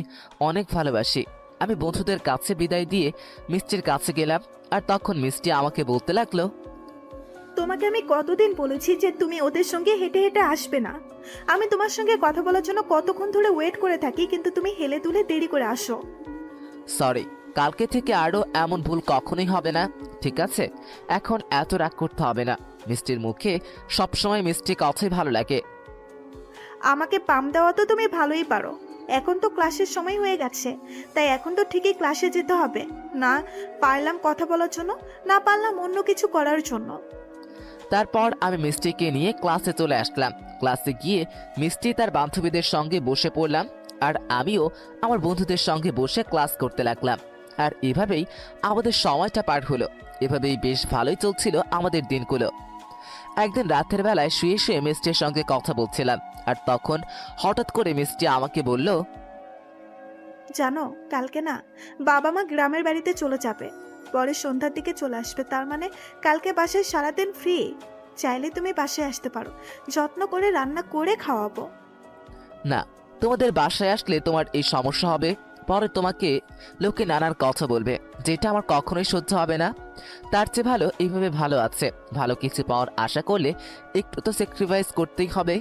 অনেক ভালোবাসি। আমি বন্ধুদের কাছে বিদায় দিয়ে মিষ্টির কাছে গেলাম, আর তখন মিষ্টি আমাকে বলতে লাগলো, তোমাকে আমি কতদিন বলেছি যে তুমি ওদের সঙ্গে হেঁটে হেঁটে আসবে না। আমি তোমার সঙ্গে কথা বলার জন্য কতক্ষণ ধরে ওয়েট করে থাকি, কিন্তু তুমি হেলে দুলে দেরি করে আসো। সরি, কালকে থেকে আরও এমন ভুল কখনোই হবে না, ঠিক আছে? এখন এত রাগ করতে হবে না। মিষ্টির মুখে সবসময় মিষ্টি কথাই ভালো লাগে। আমাকে পাম দেওয়া তো তুমি ভালোই পারো। এখন তো ক্লাসের সময় হয়ে গেছে, তাই এখন তো ঠিকই ক্লাসে যেতে হবে। না পারলাম কথা বলার জন্য, না পারলাম অন্য কিছু করার জন্য। তারপর আমি মিষ্টিকে নিয়ে ক্লাসে চলে আসলাম। ক্লাসে গিয়ে মিষ্টি তার বান্ধবীদের সঙ্গে বসে পড়লাম, আর আমিও আমার বন্ধুদের সঙ্গে বসে ক্লাস করতে লাগলাম। আর এভাবেই আমাদের সময়টা পার হলো। এভাবেই বেশ ভালোই চলছিল আমাদের দিনগুলো। একদিন রাতের বেলায় শুয়ে শুয়ে মিষ্টির সঙ্গে কথা বলছিলাম, আর তখন হঠাৎ করে মিষ্টি আমাকে বলল, জানো কালকে না বাবা মা গ্রামের বাড়িতে চলে যাবে, পরে সন্ধ্যার দিকে চলে আসবে। তার মানে কালকে বাসায় সারাদিন ফ্রি। চাইলে তুমি বাসায় আসতে পারো, যত্ন করে রান্না করে খাওয়াবো। না, তোমাদের বাসায় আসলে তোমার এই সমস্যা হবে। পরে তোমাকে লোকে নানার কথা বলবে, যেটা আমার কখনোই সহ্য হবে না। তার চেয়ে ভালো এইভাবে ভালো আছে। ভালো কিছু পাওয়ার আশা করলে একটু তো স্যাক্রিফাইস করতেই হবে।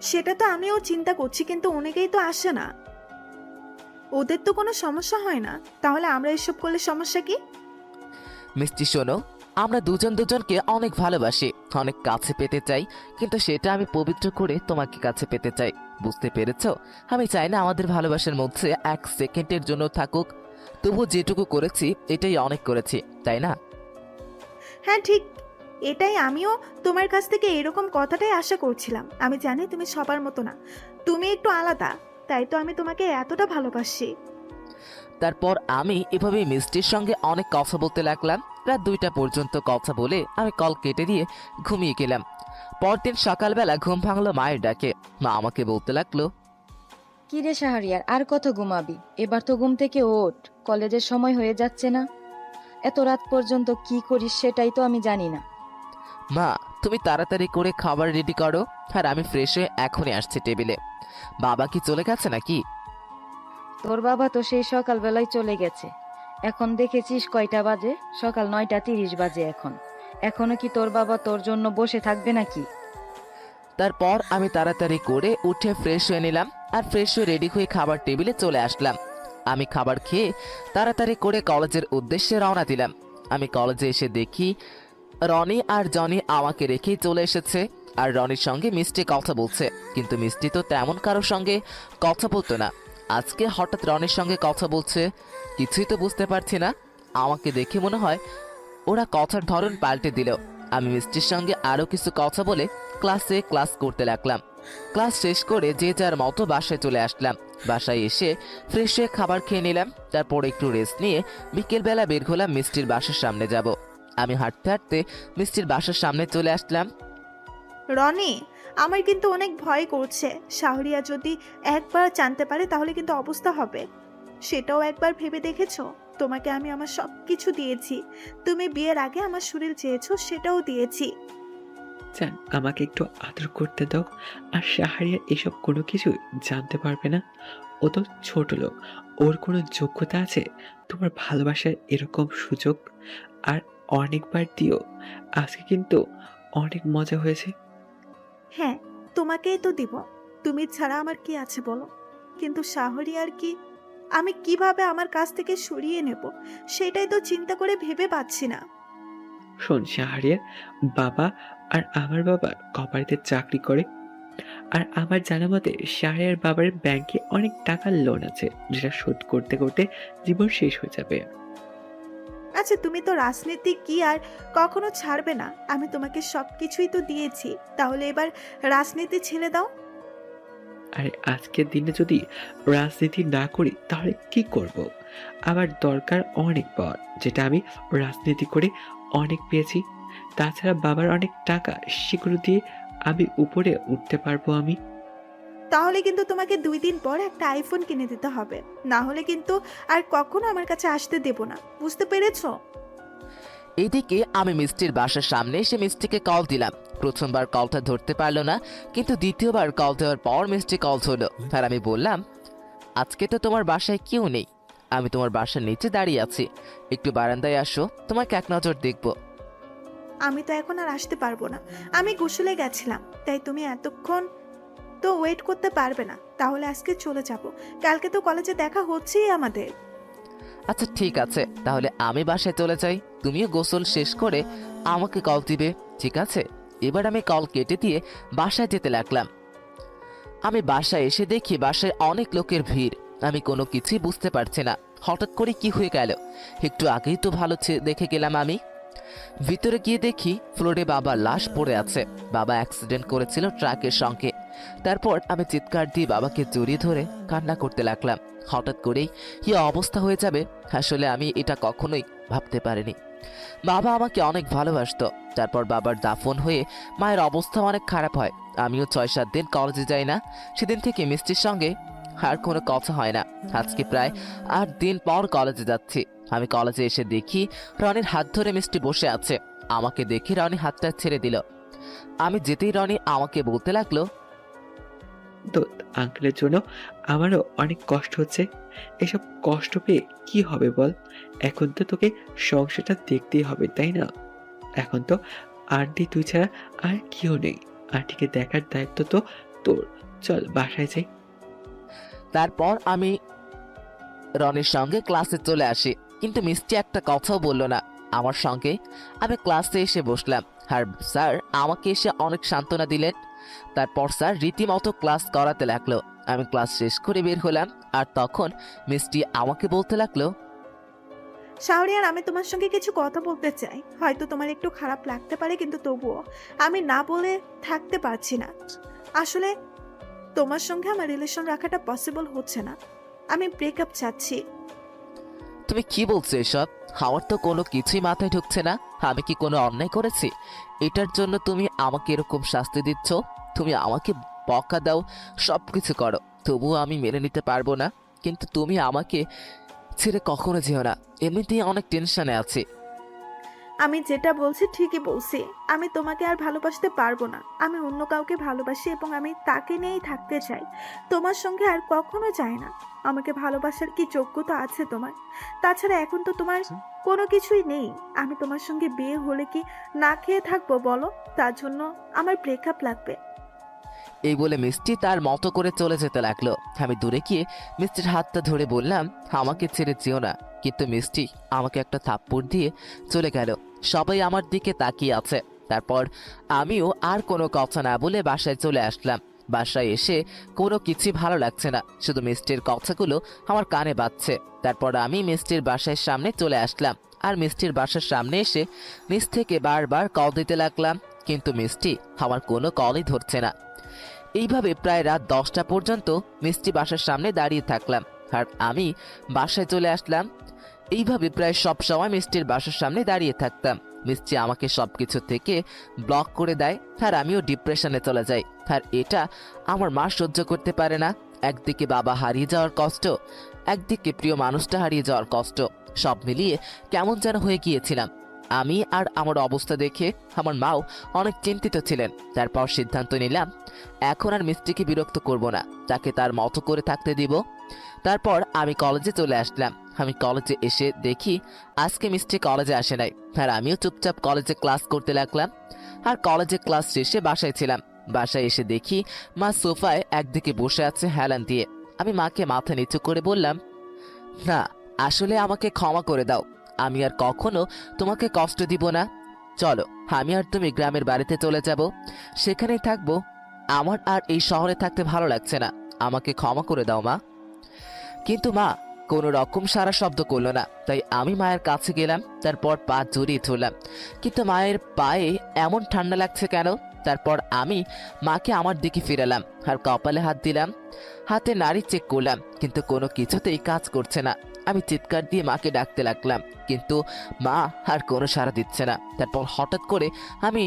সেটা তো আমিও চিন্তা করছি, কিন্তু অনেকেই তো আসে না। ওদের তো কোনো সমস্যা হয় না, তাহলে আমরা এসব করলে সমস্যা কি? মিষ্টি শোনো, আমরা দুজন দুজনকে অনেক ভালোবাসি, অনেক কাছে পেতে চাই, কিন্তু সেটা আমি পবিত্র করে তোমাকে কাছে পেতে চাই। বুঝতে পেরেছো? আমি চাই না আমাদের ভালোবাসার মধ্যে 1 সেকেন্ডের জন্য থাকুক। তবু যেটুকু করেছি এটাই অনেক করেছি, তাই না? হ্যাঁ ঠিক, এটাই আমিও তোমার কাছ থেকে এরকম কথাটাই আশা করছিলাম। আমি জানি তুমি সবার মতো না, তুমি একটু আলাদা, তাই তো আমি তোমাকে এতটা ভালোবাসি। তারপর আমি এভাবে মিষ্টির সঙ্গে অনেক কথা বলতে লাগলাম। রাত 2টা পর্যন্ত কথা বলে আমি কল কেটে দিয়ে ঘুমিয়ে গেলাম। পরদিন সকালবেলা ঘুম ভাঙলো মায়ের ডাকে। মা আমাকে বলতে লাগলো, কি রে শাহরিয়ার, আর কত ঘুমাবি? এবার তো ঘুম থেকে ওঠ, কলেজের সময় হয়ে যাচ্ছে না? এত রাত পর্যন্ত কি করিস সেটাই তো আমি জানি না। মা তুমি তাড়াতাড়ি করে খাবার রেডি করো, আর আমি ফ্রেশ হয়ে এখনই আসছি টেবিলে। বাবা কি চলে গেছে নাকি? তোর বাবা তো সেই সকালবেলায় চলে গেছে। এখন দেখেছিস কয়টা বাজে? সকাল 9:30 বাজে। এখনো কি তোর বাবা তোর জন্য বসে থাকবে নাকি? তারপর আমি তাড়াতাড়ি করে উঠে ফ্রেশ হয়ে নিলাম, আর ফ্রেশ হয়ে রেডি হয়ে খাবার টেবিলে চলে আসলাম। আমি খাবার খেয়ে তাড়াতাড়ি করে কলেজের উদ্দেশ্যে রওনা দিলাম। আমি কলেজে এসে দেখি রনি আর জনি আমাকে রেখেই চলে এসেছে, আর রনির সঙ্গে মিষ্টি কথা বলছে। কিন্তু মিষ্টি তো তেমন কারোর সঙ্গে কথা বলতো না, আজকে হঠাৎ রনির সঙ্গে কথা বলছে। কিছুই তো বুঝতে পারছি না। আমাকে দেখে মনে হয় ওরা কথার ধরন পাল্টে দিল। আমি মিষ্টির সঙ্গে আরও কিছু কথা বলে ক্লাস করতে লাগলাম। ক্লাস শেষ করে যে যার মতো বাসায় চলে আসলাম। বাসায় এসে ফ্রেশ হয়ে খাবার খেয়ে নিলাম। তারপর একটু রেস্ট নিয়ে বিকেলবেলা বের হলাম মিষ্টির বাসার সামনে যাব। আমি হাঁটতে হাঁটতে মিষ্টির বাসার সামনে চলে আসলাম। রনি, আমার কিন্তু অনেক ভয় করছে। শাহরিয়া যদি একবার জানতে পারে তাহলে কিন্তু অবস্থা হবে। সেটাও একবার ভেবে দেখেছো? তোমাকে আমি আমার সব কিছু দিয়েছি। তুমি বিয়ের আগে আমার শরীর চেয়েছো, সেটাও দিয়েছি। জান, আমাকে একটু আদর করতে দাও। আর শাহরিয়া এসব কোনো কিছু জানতে পারবে না। ও তো ছোট লোক, ওর কোনো যোগ্যতা আছে তোমার ভালোবাসার এরকম সুযোগ? আর অনেকবার দিও। আজকে কিন্তু অনেক মজা হয়েছে। হ্যাঁ, তোমাকেই তো দিব। তুমি ছাড়া আমার কি আছে বলো? কিন্তু শাহরিয়ার কি, আমি কিভাবে আমার কাছ থেকে সরিয়ে নেব সেটাই তো চিন্তা করে ভেবে পাচ্ছি না। শোন, শাহরিয়ার বাবা আর আমার বাবা কোম্পানিতে চাকরি করে। আর আমার জানা মতে শাহরিয়ার বাবার ব্যাংকে অনেক টাকার লোন আছে, যেটা শোধ করতে করতে জীবন শেষ হয়ে যাবে। আচ্ছা, তুমি তো রাজনীতি কি আর কখনো ছাড়বে না। আমি তোমাকে সব কিছুই তো দিয়েছি, তাহলে এবার রাজনীতি ছেড়ে দাও। আর আজকের দিনে যদি রাজনীতি না করি তাহলে কি করব? আমার দরকার অনেক পর, যেটা আমি রাজনীতি করে অনেক পেয়েছি। তাছাড়া বাবার অনেক টাকা, সেগুলো দিয়ে আমি উপরে উঠতে পারবো আমি। তাহলে কিন্তু তোমাকে 2 দিন পর একটা আইফোন কিনে দিতে হবে, না হলে কিন্তু আর কখনো আমার কাছে আসতে দেব না, বুঝতে পেরেছো? এদিকে আমি মিষ্টির বাসার সামনে এসে মিষ্টিকে কল দিলাম। প্রথমবার কলটা ধরতে পারলো না, কিন্তু দ্বিতীয়বার কল দেওয়ার পর মিষ্টি কল ধরলো। আর আমি বললাম, আজকে তো তোমার বাসায় কেউ নেই, আমি তোমার বাসার নিচে দাঁড়িয়ে আছি, একটু বারান্দায় আসো, তোমাকে এক নজর দেখবো। আমি তো এখন আর আসতে পারবো না, আমি গোসলে গেছিলাম, তাই তুমি এতক্ষণ তো ওয়েট করতে পারবে না। তাহলে আজকে চলে যাব, কালকে তো কলেজে দেখা হচ্ছেই আমাদের। আচ্ছা ঠিক আছে, তাহলে আমি বাসায় চলে যাই, তুমিও গোসল শেষ করে আমাকে কল দিবে, ঠিক আছে? এবার আমি কল কেটে দিয়ে বাসায় যেতে লাগলাম। আমি বাসায় এসে দেখি বাসায় অনেক লোকের ভিড়। আমি কোনো কিছুই বুঝতে পারছি না, হঠাৎ করে কি হয়ে গেল। একটু আগেই তো ভালো দেখে গেলাম আমি। ভিতরে গিয়ে দেখি ফ্লোরে বাবার লাশ পড়ে আছে। বাবা অ্যাক্সিডেন্ট করেছিল ট্রাকের সঙ্গে। তারপর আমি চিৎকার দিয়ে বাবাকে জড়িয়ে ধরে কান্না করতে লাগলাম। হঠাৎ করেই কি অবস্থা হয়ে যাবে, আসলে আমি এটা কখনোই ভাবতে পারিনি। বাবা আমাকে অনেক ভালোবাসতো। তারপর বাবার দাফন হয়ে মায়ের অবস্থা অনেক খারাপ হয়। আমিও 6-7 দিন কলেজে যাই না। সেদিন থেকে মিষ্টির সঙ্গে আর কোনো কথা হয় না। আজকে প্রায় 8 দিন পর কলেজে যাচ্ছি। আমি কলেজে এসে দেখি রনির হাত ধরে মিষ্টি বসে আছে। আমাকে দেখে রনি হাতটা ছেড়ে দিল। আমি যেতেই রনি আমাকে বলতে লাগলো, তো আঙ্কেলের জন্য আমারও অনেক কষ্ট হচ্ছে। এসব কষ্ট পেয়ে কি হবে বল? এখন তো তোকে সংসারটা দেখতেই হবে, তাই না? এখন তো আন্টি তুই ছাড়া আর কেউ নেই। আন্টিকে দেখার দায়িত্ব তো তোর। চল বাসায় যাই। তারপর আমি রনির সঙ্গে ক্লাসে চলে আসি, কিন্তু মিষ্টি একটা কথাও বলল না আমার সঙ্গে। আমি ক্লাসে এসে বসলাম, আর স্যার আমাকে এসে অনেক সান্ত্বনা দিলেন। তারপর স্যার রীতিমতো ক্লাস করাতে লাগলো। আমি ক্লাস শেষ করে বের হলাম, আর তখন মিষ্টি আমাকে বলতে লাগলো, শাহরিয়ার, আমি তোমার সঙ্গে কিছু কথা বলতে চাই। হয়তো তোমার একটু খারাপ লাগতে পারে, কিন্তু তবুও আমি না বলে থাকতে পারছি না। আসলে তোমার সঙ্গে আমার রিলেশন রাখাটা পসিবল হচ্ছে না। আমি ব্রেকআপ চাচ্ছি। তুমি কি বলছো এসব? আমার তো কোনো কিছুই মাথায় ঢুকছে না। আমি কি কোনো অন্যায় করেছি এটার জন্য তুমি আমাকে এরকম শাস্তি দিচ্ছ? তুমি আমাকে বকা দাও, সব কিছু করো, তবুও আমি মেনে নিতে পারবো না। কিন্তু তুমি আমাকে ছেড়ে কখনো যেও না, এমনিতেই অনেক টেনশনে আছি। আমি যেটা বলছি ঠিকই বলছি। আমি তোমাকে আর ভালোবাসতে পারবো না। আমি অন্য কাউকে ভালোবাসি এবং আমি তাকে নিয়েই থাকতে চাই। তোমার সঙ্গে আর কখনো চাই না। আমাকে ভালোবাসার কি যোগ্যতা আছে তোমার? তাছাড়া এখন তো তোমার কোনো কিছুই নেই। আমি তোমার সঙ্গে বিয়ে হলে কি না খেয়ে থাকবো বলো? তার জন্য আমার ব্রেকআপ লাগবে। এই বলে মিষ্টি তার মতো করে চলে যেতে লাগলো। আমি দূরে গিয়ে মিষ্টির হাতটা ধরে বললাম, আমাকে ছেড়ে যেও না। কিন্তু মিষ্টি আমাকে একটা থাপ্পড় দিয়ে চলে গেল। সবাই আমার দিকে তাকিয়ে আছে। তারপর আমিও আর কোনো কথা না বলে বাসায় চলে আসলাম। বাসায় এসে কোনো কিছুই ভালো লাগছে না, শুধু মিষ্টির কথাগুলো আমার কানে বাজছে। তারপর আমি মিষ্টির বাসার সামনে চলে আসলাম, আর মিষ্টির বাসার সামনে এসে নিচ থেকে বারবার কল দিতে লাগলাম, কিন্তু মিষ্টি আমার কোনো কলই ধরছে না। এইভাবে প্রায় রাত 10টা পর্যন্ত মিষ্টি বাসার সামনে দাঁড়িয়ে থাকলাম, আর আমি বাসায় চলে আসলাম। এইভাবে প্রায় সব সময় মিষ্টির বাসার সামনে দাঁড়িয়ে থাকতাম। মিষ্টি আমাকে সবকিছু থেকে ব্লক করে দেয়, আর আমিও ডিপ্রেশনে চলে যাই। আর এটা আমার মা সহ্য করতে পারে না। একদিকে বাবা হারিয়ে যাওয়ার কষ্ট, একদিকে প্রিয় মানুষটা হারিয়ে যাওয়ার কষ্ট। সব মিলিয়ে কেমন যেন হয়ে গিয়েছিলাম। আমি আর আমার অবস্থা দেখে আমার মাও অনেক চিন্তিত ছিলেন। তারপর সিদ্ধান্ত নিলাম এখন আর মিষ্টিকে বিরক্ত করব না, তাকে তার মতো করে থাকতে দিব। তারপর আমি কলেজে চলে আসলাম। আমি কলেজে এসে দেখি আজকে মিষ্টি কলেজে আসে নাই, আর আমিও চুপচাপ কলেজে ক্লাস করতে লাগলাম। আর কলেজে ক্লাস শেষে বাসায় ছিলাম। বাসায় এসে দেখি মা সোফায় একদিকে বসে আছে হেলান দিয়ে। আমি মাকে মাথা নিচু করে বললাম, না আসলে আমাকে ক্ষমা করে দাও, আমি আর কখনো তোমাকে কষ্ট দিব না। চলো আমি আর তুমি গ্রামের বাড়িতে চলে যাব, সেখানেই থাকবো। আমার আর এই শহরে থাকতে ভালো লাগছে না, আমাকে ক্ষমা করে দাও মা। কিন্তু মা কোনো রকম সারা শব্দ করলো না। তাই আমি মায়ের কাছে গেলাম, তারপর পা জড়িয়ে ধরলাম। কিন্তু মায়ের পায়ে এমন ঠান্ডা লাগছে কেন? তারপর আমি মাকে আমার দিকে ফিরালাম আর কপালে হাত দিলাম। হাতে নাড়ি চেক করলাম, কিন্তু কোনো কিছুতেই কাজ করছে না। আমি চিৎকার দিয়ে মাকে ডাকতে লাগলাম, কিন্তু মা আর কোনো সাড়া দিচ্ছে না। তারপর হঠাৎ করে আমি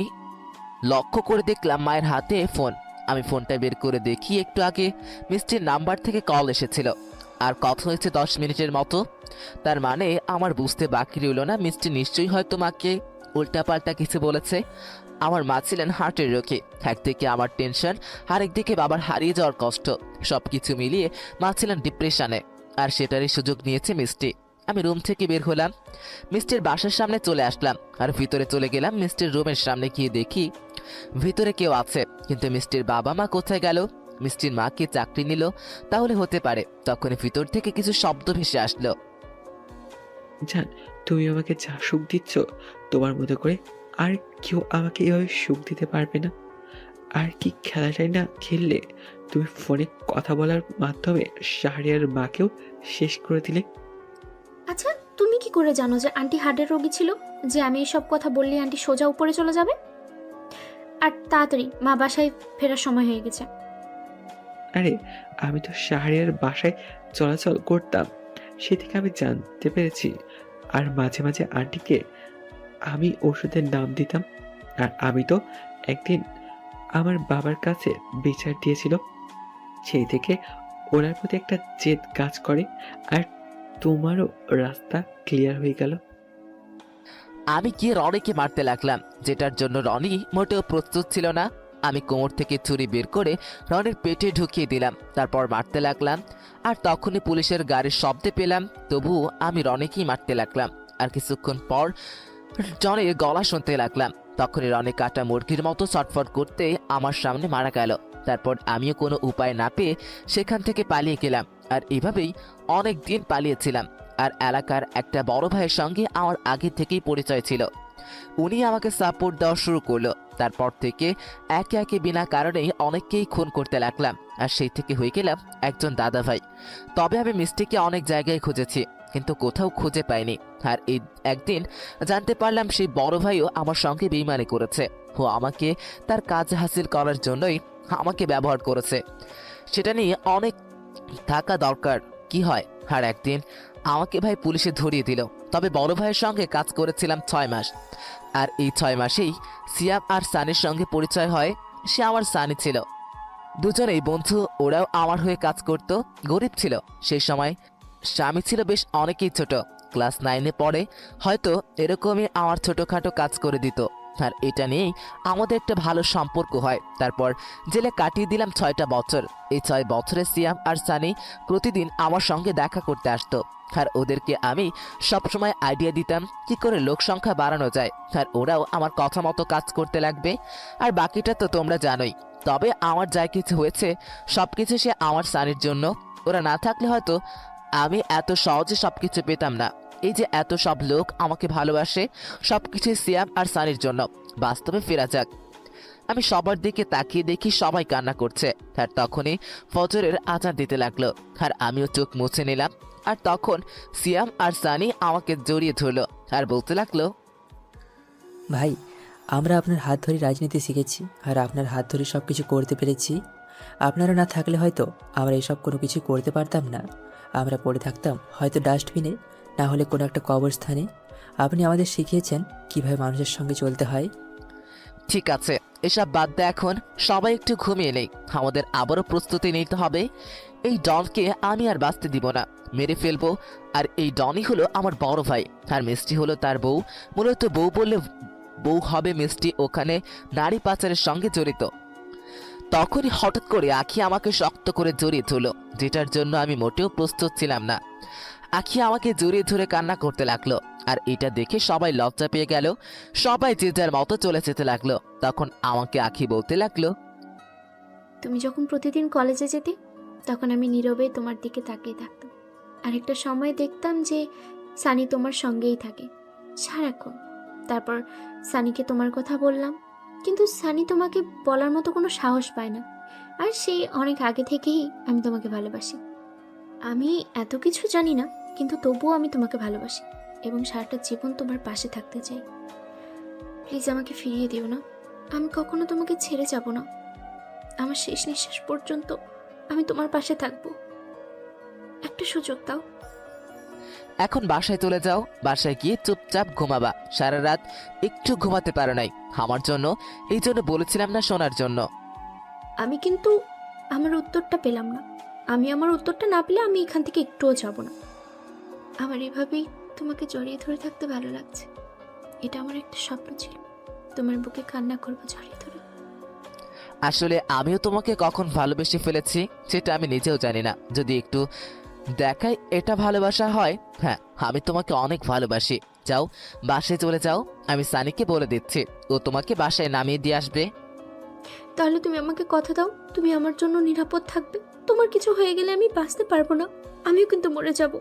লক্ষ্য করে দেখলাম মায়ের হাতে ফোন। আমি ফোনটা বের করে দেখি একটু আগে মিষ্টির নাম্বার থেকে কল এসেছিল, আর কথা হয়েছে 10 মিনিটের মতো। তার মানে আমার বুঝতে বাকি রইল না মিষ্টি নিশ্চয়ই হয়তো মাকে উল্টাপাল্টা কিছু বলেছে। আমার মা ছিলেন হার্টের রোগী, একদিকে আমার টেনশন আর একদিকে বাবার হারিয়ে যাওয়ার কষ্ট। সবকিছু মিলিয়ে মা ছিলেন ডিপ্রেশনে, আর সেটারই সুযোগ নিয়েছে মিষ্টি। আমি রুম থেকে বের হলাম, মিষ্টির বাসার সামনে চলে আসলাম আর ভিতরে চলে গেলাম। মিষ্টির রুমের সামনে গিয়ে দেখি ভিতরে কেউ আছে, কিন্তু মিষ্টির বাবা মা কোথায় গেল? মিষ্টির মা কি চাকরি নিল? তাহলে হতে পারে। তখন ভিতর থেকে কিছু শব্দ ভেসে আসলো। জান, তুমি আমাকে যা সুখ দিচ্ছ, তোমার মতো করে আর কেউ আমাকে এভাবে সুখ দিতে পারবে না। আর কি খেলাটাই না খেললে তুমি ফোনে কথা বলার মাধ্যমে শাহরিয়ার মাকেও শেষ করে দিলে। আচ্ছা তুমি কি করে জানো যে আন্টি হার্টের রোগী ছিল, যে আমি এসব কথা বললে আন্টি সোজা উপরে চলে যাবে? আর তাড়াতাড়ি মা বাসায় ফেরার সময় হয়ে গেছে। আরে আমি তো শাহরিয়ার বাসায় চলাচল করতাম, সে থেকে আমি জানতে পেরেছি। আর মাঝে মাঝে আন্টিকে আমি ওষুধের নাম দিতাম। আর আমি তো একদিন আমার বাবার কাছে বিচার দিয়েছিল, সেই থেকে ওনার প্রতি একটা জেদ কাজ করে। আর তোমারও রাস্তা ক্লিয়ার হয়ে গেল। আমি গিয়ে রনিকে মারতে লাগলাম, যেটার জন্য রনি মোটেও প্রস্তুত ছিল না। আমি কোমর থেকে ছুরি বের করে রনির পেটে ঢুকিয়ে দিলাম, তারপর মারতে লাগলাম। আর তখনই পুলিশের গাড়ির শব্দে পেলাম, তবুও আমি রনিকেই মারতে লাগলাম। আর কিছুক্ষণ পর জনের গলা শুনতে লাগলাম। তখনই রনি কাটা মুরগির মতো ছটফট করতে আমার সামনে মারা গেল। তারপর আমিও কোনো উপায় না পেয়ে সেখান থেকে পালিয়ে গেলাম। আর এভাবেই অনেক দিন পালিয়েছিলাম। আর এলাকার একটা বড় ভাইয়ের সঙ্গে আমার আগে থেকেই পরিচয় ছিল, উনি আমাকে সাপোর্ট দেওয়া শুরু করলো। তারপর থেকে একে একে বিনা কারণেই অনেককেই খুন করতে লাগলাম, আর সেই থেকে হয়ে গেলাম একজন দাদা ভাই। তবে আমি মিষ্টিকে অনেক জায়গায় খুঁজেছি, কিন্তু কোথাও খুঁজে পাইনি। আর এই একদিন জানতে পারলাম সেই বড় ভাইও আমার সঙ্গে বেইমানি করেছে। ও আমাকে তার কাজ হাসিল করার জন্যই আমাকে ব্যবহার করেছে। সেটা নিয়ে অনেক থাকা দরকার কি হয়। আর একদিন আমাকে ভাই পুলিশে ধরিয়ে দিল। তবে বড় ভাইয়ের সঙ্গে কাজ করেছিলাম 6 মাস। আর এই 6 মাসেই সিয়াম আর সানির সঙ্গে পরিচয় হয়। সে আমার সানি ছিল, দুজনেই বন্ধু। ওরাও আমার হয়ে কাজ করত। গরিব ছিল সেই সময়, স্বামী ছিল বেশ অনেকেই ছোট, ক্লাস 9-এ পড়ে। হয়তো এরকমই আমার ছোটখাটো কাজ করে দিত। আর এটা নিয়েই আমাদের একটা ভালো সম্পর্ক হয়। তারপর জেলে কাটিয়ে দিলাম 6টা বছর। এই 6 বছরে সিয়াম আর সানি প্রতিদিন আমার সঙ্গে দেখা করতে আসতো। আর ওদেরকে আমি সবসময় আইডিয়া দিতাম কি করে লোক সংখ্যা বাড়ানো যায়। আর ওরাও আমার কথা মতো কাজ করতে লাগবে। আর বাকিটা তো তোমরা জানোই। তবে আমার যা কিছু হয়েছে সবকিছু সে আমার সানির জন্য। ওরা না থাকলে হয়তো আমি এত সহজে সবকিছু পেতাম না। এই যে এত সব লোক আমাকে ভালোবাসে, সবকিছু সিয়াম আর সানির জন্য। বাস্তবে ফেরা যাক। আমি সবার দিকে তাকিয়ে দেখি সবাই কান্না করছে। আর তখনই ফজরের আজান দিতে লাগলো। আর আমিও চোখ মুছে নিলাম। আর তখন সিয়াম আর সানি আমাকে জড়িয়ে ধরলো আর বলতে লাগলো, ভাই আমরা আপনার হাত ধরে রাজনীতি শিখেছি, আর আপনার হাত ধরে সব কিছু করতে পেরেছি। আপনারা না থাকলে হয়তো আমরা এসব কোনো কিছু করতে পারতাম না। আমরা পড়ে থাকতাম হয়তো ডাস্টবিনে, না হলে কোনো একটা কবরস্থানে। আপনি আমাদের শিখিয়েছেন কিভাবে মানুষের সঙ্গে চলতে হয়। ঠিক আছে এসব বাদ দে, এখন সবাই একটু ঘুমিয়ে নেই। আমাদের আবারও প্রস্তুতি নিতে হবে। এই ডনকে আমি আর বাঁচতে দিব না, মেরে ফেলবো। আর এই ডনই হলো আমার বড় ভাই, আর মিষ্টি হলো তার বউ। মূলত বউ বললে বউ হবে মিষ্টি ওখানে নারী পাচারের সঙ্গে জড়িত। তখনই হঠাৎ করে আখি আমাকে শক্ত করে জড়িয়ে ধরল, যেটার জন্য আমি মোটেও প্রস্তুত ছিলাম না। আখি আমাকে জড়িয়ে ধরে কান্না করতে লাগলো, আর এটা দেখে সবাই লজ্জা পেয়ে গেল। সবাই যে যার মতো চলে যেতে লাগলো। তখন আমাকে আখি বলতে লাগলো, তুমি যখন প্রতিদিন কলেজে যেতে তখন আমি নীরবে তোমার দিকে তাকিয়ে থাকতাম। আর একটা সময় দেখতাম যে সানি তোমার সঙ্গেই থাকে সারাক্ষণ। তারপর সানিকে তোমার কথা বললাম, কিন্তু সানি তোমাকে বলার মতো কোনো সাহস পায় না। আর সেই অনেক আগে থেকেই আমি তোমাকে ভালোবাসি। আমি এত কিছু জানি না, কিন্তু তবুও আমি তোমাকে ভালোবাসি এবং সারাটা জীবন তোমার পাশে থাকতে চাই। প্লিজ আমাকে ফিরিয়ে দিও না, আমি কখনো তোমাকে ছেড়ে যাব না। আমার শেষ নিঃশ্বাস পর্যন্ত আমি তোমার পাশে থাকবো। একটা সুযোগ দাও। এখন বাসায় চলে যাও, বাসায় গিয়ে চুপচাপ ঘুমাবা। সারা রাত একটু ঘুমাতে পারো নাই আমার জন্য, এই জন্য বলেছিলাম না শোনার জন্য। আমি কিন্তু আমার উত্তরটা পেলাম না। আমি আমার উত্তরটা না পেলে আমি এখান থেকে একটুও যাব না। আমার এভাবেই তোমাকে জড়িয়ে ধরে থাকতে ভালো লাগছে। এটা আমার একটা স্বপ্ন ছিল, তোমার বুকে কান্না করবো জড়িয়ে ধরে। আসলে আমিও তোমাকে কখন ভালোবেসে ফেলেছি সেটা আমি নিজেও জানি না। যদি একটু দেখাই এটা ভালোবাসা হয়। হ্যাঁ, আমি তোমাকে অনেক ভালোবাসি। যাও বাসায় চলে যাও, আমি সানিকে বলে দিচ্ছি, ও তোমাকে বাসায় নামিয়ে দিয়ে আসবে। তাহলে তুমি আমাকে কথা দাও, তুমি আমার জন্য নিরাপদ থাকবে। তোমার কিছু হয়ে গেলে আমি বাঁচতে পারবো না, আমিও কিন্তু মরে যাব।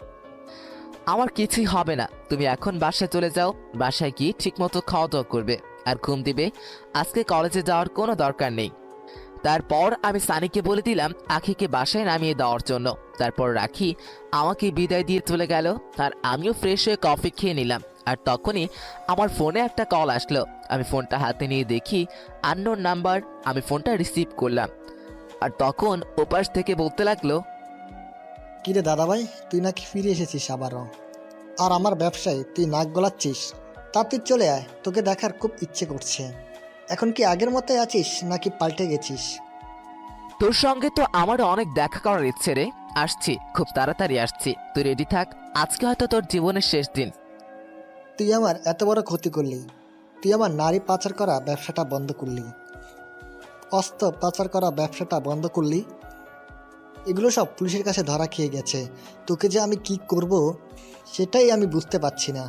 আমার কিছুই হবে না, তুমি এখন বাসায় চলে যাও। বাসায় গিয়ে ঠিকমতো খাওয়া দাওয়া করবে আর ঘুম দিবে। আজকে কলেজে যাওয়ার কোনো দরকার নেই। তারপর আমি সানিকে বলে দিলাম আখিকে বাসায় নামিয়ে দেওয়ার জন্য। তারপর রাখি আমাকে বিদায় দিয়ে চলে গেল, আর আমিও ফ্রেশ হয়ে কফি খেয়ে নিলাম। আর তখনই আমার ফোনে একটা কল আসলো। আমি ফোনটা হাতে নিয়ে দেখি আননোন নাম্বার। আমি ফোনটা রিসিভ করলাম, আর তখন ওপাশ থেকে বলতে লাগলো, কিরে দাদাভাই, তুই নাকি ফিরে এসেছিস আবারও, আর আমার ব্যবসায় তুই নাক গলাচ্ছিস? তা তুই চলে আয়, তোকে দেখার খুব ইচ্ছে করছে। এখন কি আগের মতোই আছিস নাকি পাল্টে গেছিস? তোর সঙ্গে তো আমারও অনেক দেখা করার ইচ্ছে রে। আসছি, খুব তাড়াতাড়ি আসছি, তুই রেডি থাক। আজকে হয়তো তোর জীবনের শেষ দিন। তুই আমার এত বড় ক্ষতি করলি। তুই আমার নারী পাচার করা ব্যবসাটা বন্ধ করলি, অস্ত্র পাচার করা ব্যবসাটা বন্ধ করলি। এগুলো সব পুলিশের কাছে ধরা খেয়ে গেছে। তোকে যে আমি কি করব সেটাই আমি বুঝতে পারছি না।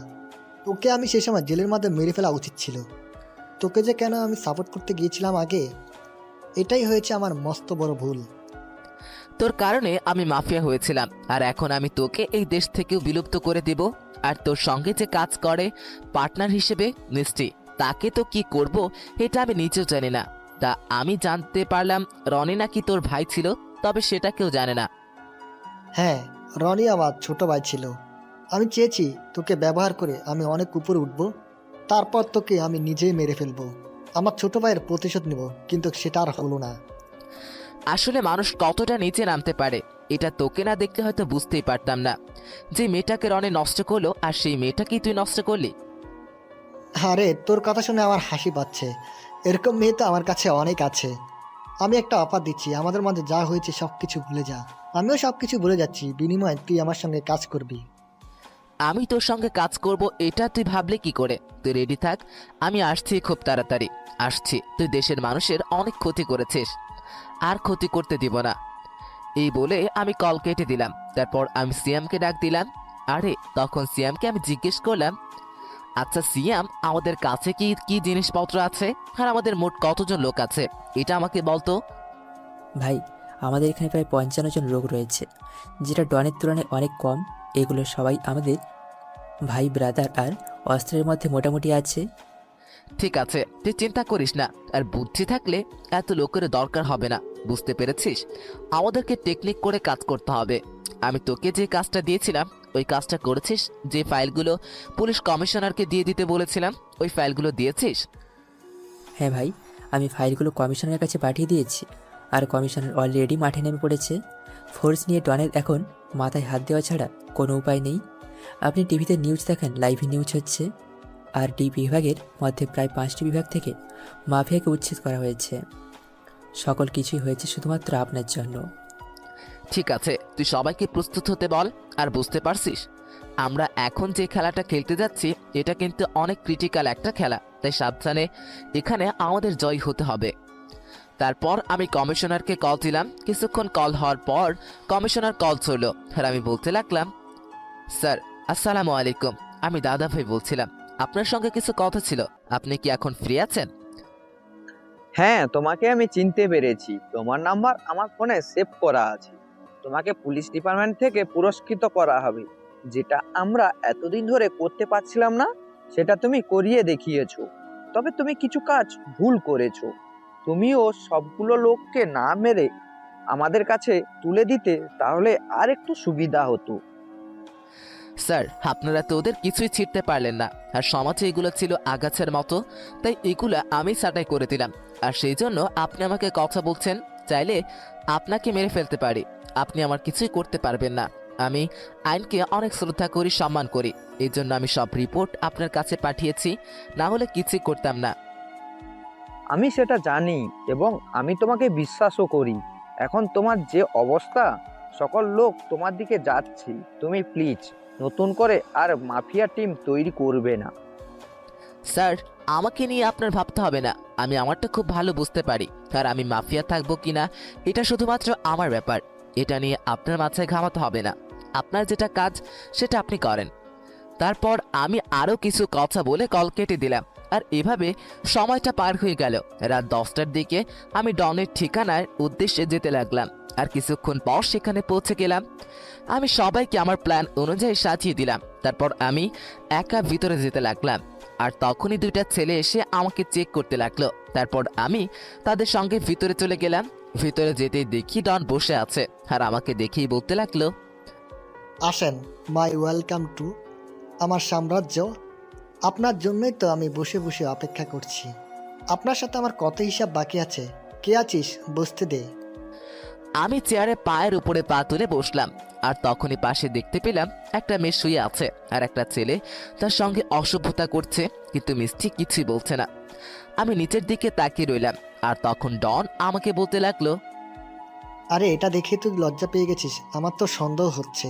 তোকে আমি সেই সময় জেলের মধ্যে মেরে ফেলা উচিত ছিল। তোকে যে কেন আমি সাপোর্ট করতে গিয়েছিলাম আগে, এটাই হয়েছে আমার মস্ত বড় ভুল। তোর কারণে আমি মাফিয়া হয়েছিলাম, আর এখন আমি তোকে এই দেশ থেকেও বিলুপ্ত করে দিব। আর তোর সঙ্গে যে কাজ করে পার্টনার হিসেবে মিষ্টি, তাকে তো কি করব এটা আমি নিজেও জানি না। তা আমি জানতে পারলাম রনি নাকি তোর ভাই ছিল, তবে সেটা কেউ জানে না। হ্যাঁ, রনি আমার ছোট ভাই ছিল। আমি চেয়েছি তোকে ব্যবহার করে আমি অনেক উপরে উঠব, তারপর তোকে আমি নিজেই মেরে ফেলবো, আমার ছোট ভাইয়ের প্রতিশোধ নেব, কিন্তু সেটা আর হলো না। আসলে মানুষ কতটা নিচে নামতে পারে এটা তোকে না দেখলে হয়তো বুঝতেই পারতাম না। যে মেয়েটাকে রনি নষ্ট করলো, আর সেই মেয়েটাকেই তুই নষ্ট করলি। আরে তোর কথা শুনে আমার হাসি পাচ্ছে। এরকম মেয়ে তো আমার কাছে অনেক আছে। আমি একটা অফার দিচ্ছি, আমাদের মধ্যে যা হয়েছে সব কিছু ভুলে যা। আমিও সব কিছু ভুলে যাচ্ছি, বিনিময়ে তুই আমার সঙ্গে কাজ করবি। আমি তোর সঙ্গে কাজ করব এটা তুই ভাবলে কি করে? তুই রেডি থাক, আমি আসছি খুব তাড়াতাড়ি আসছি। তুই দেশের মানুষের অনেক ক্ষতি করেছিস, আর ক্ষতি করতে দিব না। এই বলে আমি কল কেটে দিলাম। তারপর আমি সিয়ামকে ডাক দিলাম। আরে তখন সিয়ামকে আমি জিজ্ঞেস করলাম, আচ্ছা সিয়াম, আমাদের কাছে কি কি জিনিসপত্র আছে, আর আমাদের মোট কতজন লোক আছে এটা আমাকে বলতো। ভাই, আমাদের এখানে প্রায় 55 জন লোক রয়েছে, যেটা ডনের তুলনায় অনেক কম। এগুলো সবাই আমাদের ভাই ব্রাদার, আর অস্ত্রের মধ্যে মোটামুটি আছে। ঠিক আছে, তুই চিন্তা করিস না, আর বুদ্ধি থাকলে এত লোকের দরকার হবে না, বুঝতে পেরেছিস? আমাদেরকে টেকনিক করে কাজ করতে হবে। আমি তোকে যে কাজটা দিয়েছিলাম ওই কাজটা করেছিস? যে ফাইলগুলো পুলিশ কমিশনারকে দিয়ে দিতে বলেছিলাম ওই ফাইলগুলো দিয়েছিস? হ্যাঁ ভাই, আমি ফাইলগুলো কমিশনারের কাছে পাঠিয়ে দিয়েছি, আর কমিশনার অলরেডি মাঠে নেমে পড়েছে। ফোর্স নিয়ে ডনের এখন মাথায় হাত দেওয়া ছাড়া কোনো উপায় নেই। আপনি টিভিতে নিউজ দেখেন, লাইভে নিউজ হচ্ছে। আর ডি বিভাগের মধ্যে প্রায় 5টি বিভাগ থেকে মাফিয়াকে উচ্ছেদ করা হয়েছে। সকল কিছুই হয়েছে শুধুমাত্র আপনার জন্য। ঠিক আছে, তুই সবাইকে প্রস্তুত হতে বল। আর বুঝতে পারছিস আমরা এখন যে খেলাটা খেলতে যাচ্ছি এটা কিন্তু অনেক ক্রিটিক্যাল একটা খেলা, তাই সাবধানে, এখানে আমাদের জয় হতে হবে। তারপর আমি কমিশনারকে কল দিলাম। কিছুক্ষণ কল হওয়ার পর কমিশনার কল ছিল আর আমি বলতে লাগলাম, স্যার আসসালামু আলাইকুম, আমি দাদা ভাই বলছিলাম, আপনার সঙ্গে কিছু কথা ছিল, আপনি কি এখন ফ্রি আছেন? হ্যাঁ, তোমাকে আমি চিনতে পেরেছি, তোমার নাম্বার আমার ফোনে সেভ করা আছে। তোমাকে পুলিশ ডিপার্টমেন্ট থেকে পুরস্কৃত করা হবে, যেটা আমরা এতদিন ধরে করতে পারছিলাম না সেটা তুমি করিয়ে দেখিয়েছো। তবে তুমি কিছু কাজ ভুল করেছো। তুমিও সবগুলো লোককে না মেরে আমাদের কাছে তুলে দিতে, তাহলে আর একটু সুবিধা হতো। স্যার আপনারা তো ওদের কিছুই ছিঁড়তে পারলেন না, আর সমাজে এগুলো ছিল আগাছার মতো, তাই এগুলো আমি ছাঁটাই করে দিলাম। আর সেই জন্য আপনি আমাকে কথা বলছেন, চাইলে আপনাকে মেরে ফেলতে পারি, আপনি আমার কিছুই করতে পারবেন না। আমি আইনকে অনেক শ্রদ্ধা করি, সম্মান করি, এই জন্য আমি সব রিপোর্ট আপনার কাছে পাঠিয়েছি, না হলে কিছুই করতাম না। আমি সেটা জানি এবং আমি তোমাকে বিশ্বাসও করি। এখন তোমার যে অবস্থা, সকল লোক তোমার দিকে যাচ্ছে, তুমি প্লিজ নতুন করে আর মাফিয়া টিম তৈরি করবে না। স্যার আমাকে নিয়ে আপনার ভাবতে হবে না, আমি আমারটা খুব ভালো বুঝতে পারি, আর আমি মাফিয়া থাকবো কিনা এটা শুধুমাত্র আমার ব্যাপার, এটা নিয়ে আপনার মাথায় ঘামাতে হবে না। আপনার যেটা কাজ সেটা আপনি করেন। তারপর আমি আরও কিছু কথা বলে কল কেটে দিলাম। আর এভাবে সময়টা পার হয়ে গেল। রাত 10টার দিকে আমি ডনের ঠিকানার উদ্দেশ্যে যেতে লাগলাম। আর কিছুক্ষণ পর সেখানে পৌঁছে গেলাম। আমি সবাইকে আমার প্ল্যান অনুযায়ী সাজিয়ে দিলাম। তারপর আমি একা ভিতরে যেতে লাগলাম। আর তখনই দুইটা ছেলে এসে আমাকে চেক করতে লাগলো। তারপর আমি তাদের সঙ্গে ভিতরে চলে গেলাম। ভিতরে যেতেই দেখি ডন বসে আছে, আর আমাকে দেখেই বলতে লাগলো, আসেন, মাই ওয়েলকাম টু আমার সাম্রাজ্য। আপনার জন্যই তো আমি বসে বসে অপেক্ষা করছি। আপনার সাথে আমার কত হিসাব বাকি আছে। কে আছিস বসতে দে। আমি চেয়ারে পায়ের উপরে পা তুলে বসলাম। আর তখনই পাশে দেখতে পেলাম একটা মেয়ে শুয়ে আছে, আর একটা ছেলে তার সঙ্গে অসভ্যতা করছে, কিন্তু মিষ্টি কিছুই বলছে না। আমি নিচের দিকে তাকিয়ে রইলাম। আর তখন ডন আমাকে বলতে লাগলো, আরে এটা দেখে তুই লজ্জা পেয়ে গেছিস? আমার তো সন্দেহ হচ্ছে,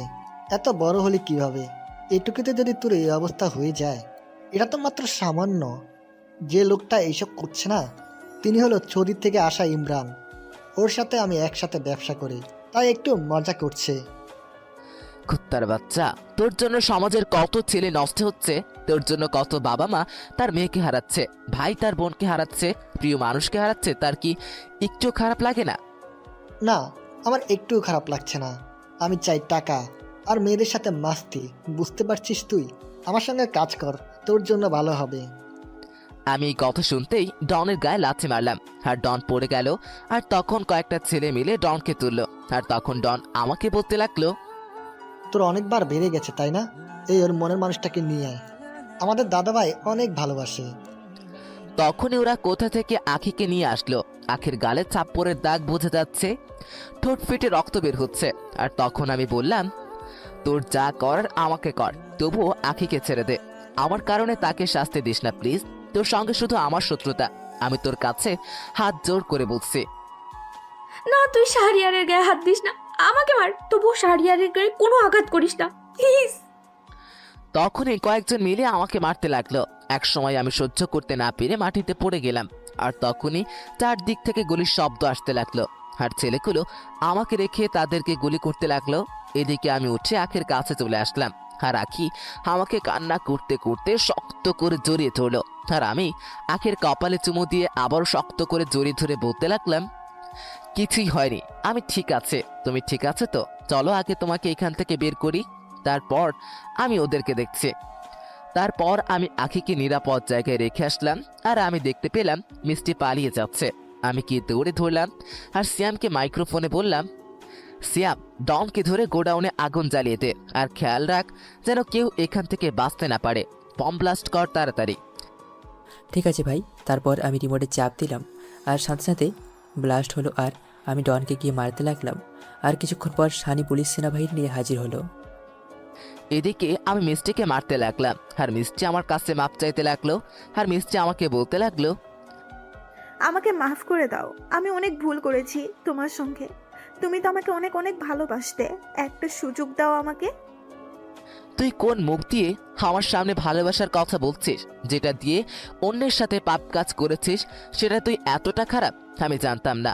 এত বড় হলি কিভাবে? এটুকুতে যদি তোর এই অবস্থা হয়ে যায়, এটা তো মাত্র সামান্য। যে লোকটা এইসব করছে না, তিনি হলো চৌধুরী থেকে আসা ইমরান। ওর সাথে আমি একসাথে ব্যবসা করি, তাই একটু মজা করছে। কুত্তার বাচ্চা, তোর জন্য সমাজের কত ছেলে নষ্ট হচ্ছে, তোর জন্য কত বাবা মা তার মেয়েকে হারাচ্ছে, ভাই তার বোনকে হারাচ্ছে, প্রিয় মানুষকে হারাচ্ছে, তার কি একটু খারাপ লাগে না? না, আমার একটুও খারাপ লাগছে না। আমি চাই টাকা আর মেয়েদের সাথে মাস্তি। বুঝতে পারছিস তুই? আমার সঙ্গে কাজ কর, তোর জন্য ভালো হবে। আমি এই কথা শুনতেই ডনের গায়ে লাথি মারলাম, আর ডন পড়ে গেল। আর তখন কয়েকটা ছেলে মিলে ডনকে তুললো। আর তখন ডন আমাকে বলতে লাগলো, তোর অনেকবার বেড়ে গেছে তাই না? এই ওর মনের মানুষটাকে নিয়ে আয়, আমাদের দাদাভাই অনেক ভালোবাসে। তখনই ওরা কোথা থেকে আখিকে নিয়ে আসলো। আখির গালে চাপ্পরের দাগ বোঝা যাচ্ছে, ঠোঁট ফেটে রক্ত বের হচ্ছে। আর তখন আমি বললাম, তোর যা করার আমাকে কর, তবুও আখিকে ছেড়ে দে, আমার কারণে তাকে শাস্তি দিস না প্লিজ। তোর সঙ্গে শুধু আমার শত্রুতা, আমি তোর কাছে হাত জোর করে বলছি। না, তুই শাহরিয়ারের গায়ে হাত দিস না, আমাকে মার, তবুও শাহরিয়ারের গায়ে কোনো আঘাত করিস না প্লিজ। তখনই কয়েকজন মিলে আমাকে মারতে লাগলো। এক সময় আমি সহ্য করতে না পেরে মাটিতে পড়ে গেলাম। আর তখনই চারদিক থেকে গুলির শব্দ আসতে লাগলো, আর ছেলেগুলো আমাকে রেখে তাদেরকে গুলি করতে লাগলো। এদিকে আমি উঠে আখের কাছে চলে আসলাম, আর আখি আমাকে কান্না করতে করতে শক্ত করে জড়িয়ে ধরলো। আর আমি আখের কপালে চুমু দিয়ে আবার শক্ত করে জড়িয়ে ধরে বলতে লাগলাম, কিছুই হয়নি, আমি ঠিক আছে, তুমি ঠিক আছে তো? চলো আগে তোমাকে এখান থেকে বের করি, তারপর আমি ওদেরকে দেখছি। তারপর আমি আখিকে নিরাপদ জায়গায় রেখে আসলাম। আর আমি দেখতে পেলাম মিষ্টি পালিয়ে যাচ্ছে। আমি কি দৌড়ে ধরলাম, আর সিয়ামকে মাইক্রোফোনে বললাম, সিয়াম ডনকে ধরে গোডাউনে আগুন জ্বালিয়ে দে, আর খেয়াল রাখ যেন কেউ এখান থেকে বাঁচতে না পারে, বম ব্লাস্ট কর তাড়াতাড়ি। ঠিক আছে ভাই। তারপর আমি রিমোটে চাপ দিলাম, আর সাথে সাথে ব্লাস্ট হলো। আর আমি ডনকে গিয়ে মারতে লাগলাম। আর কিছুক্ষণ পর সানি পুলিশ সেনাবাহিনী নিয়ে হাজির হলো। এদিকে আমি মিষ্টিকে মারতে লাগলাম আর মিষ্টি আমার কাছে মাপ চাইতে লাগলো আর মিষ্টি আমাকে বলতে লাগলো, আমাকে মাফ করে দাও, আমি অনেক ভুল করেছি তোমার সঙ্গে। তুমি তো আমাকে অনেক অনেক ভালোবাসতে, একটা সুযোগ দাও আমাকে। তুই কোন মুখ দিয়ে আমার সামনে ভালোবাসার কথা বলছিস? যেটা দিয়ে অন্যের সাথে পাপ কাজ করেছিস সেটা তুই এতটা খারাপ আমি জানতাম না।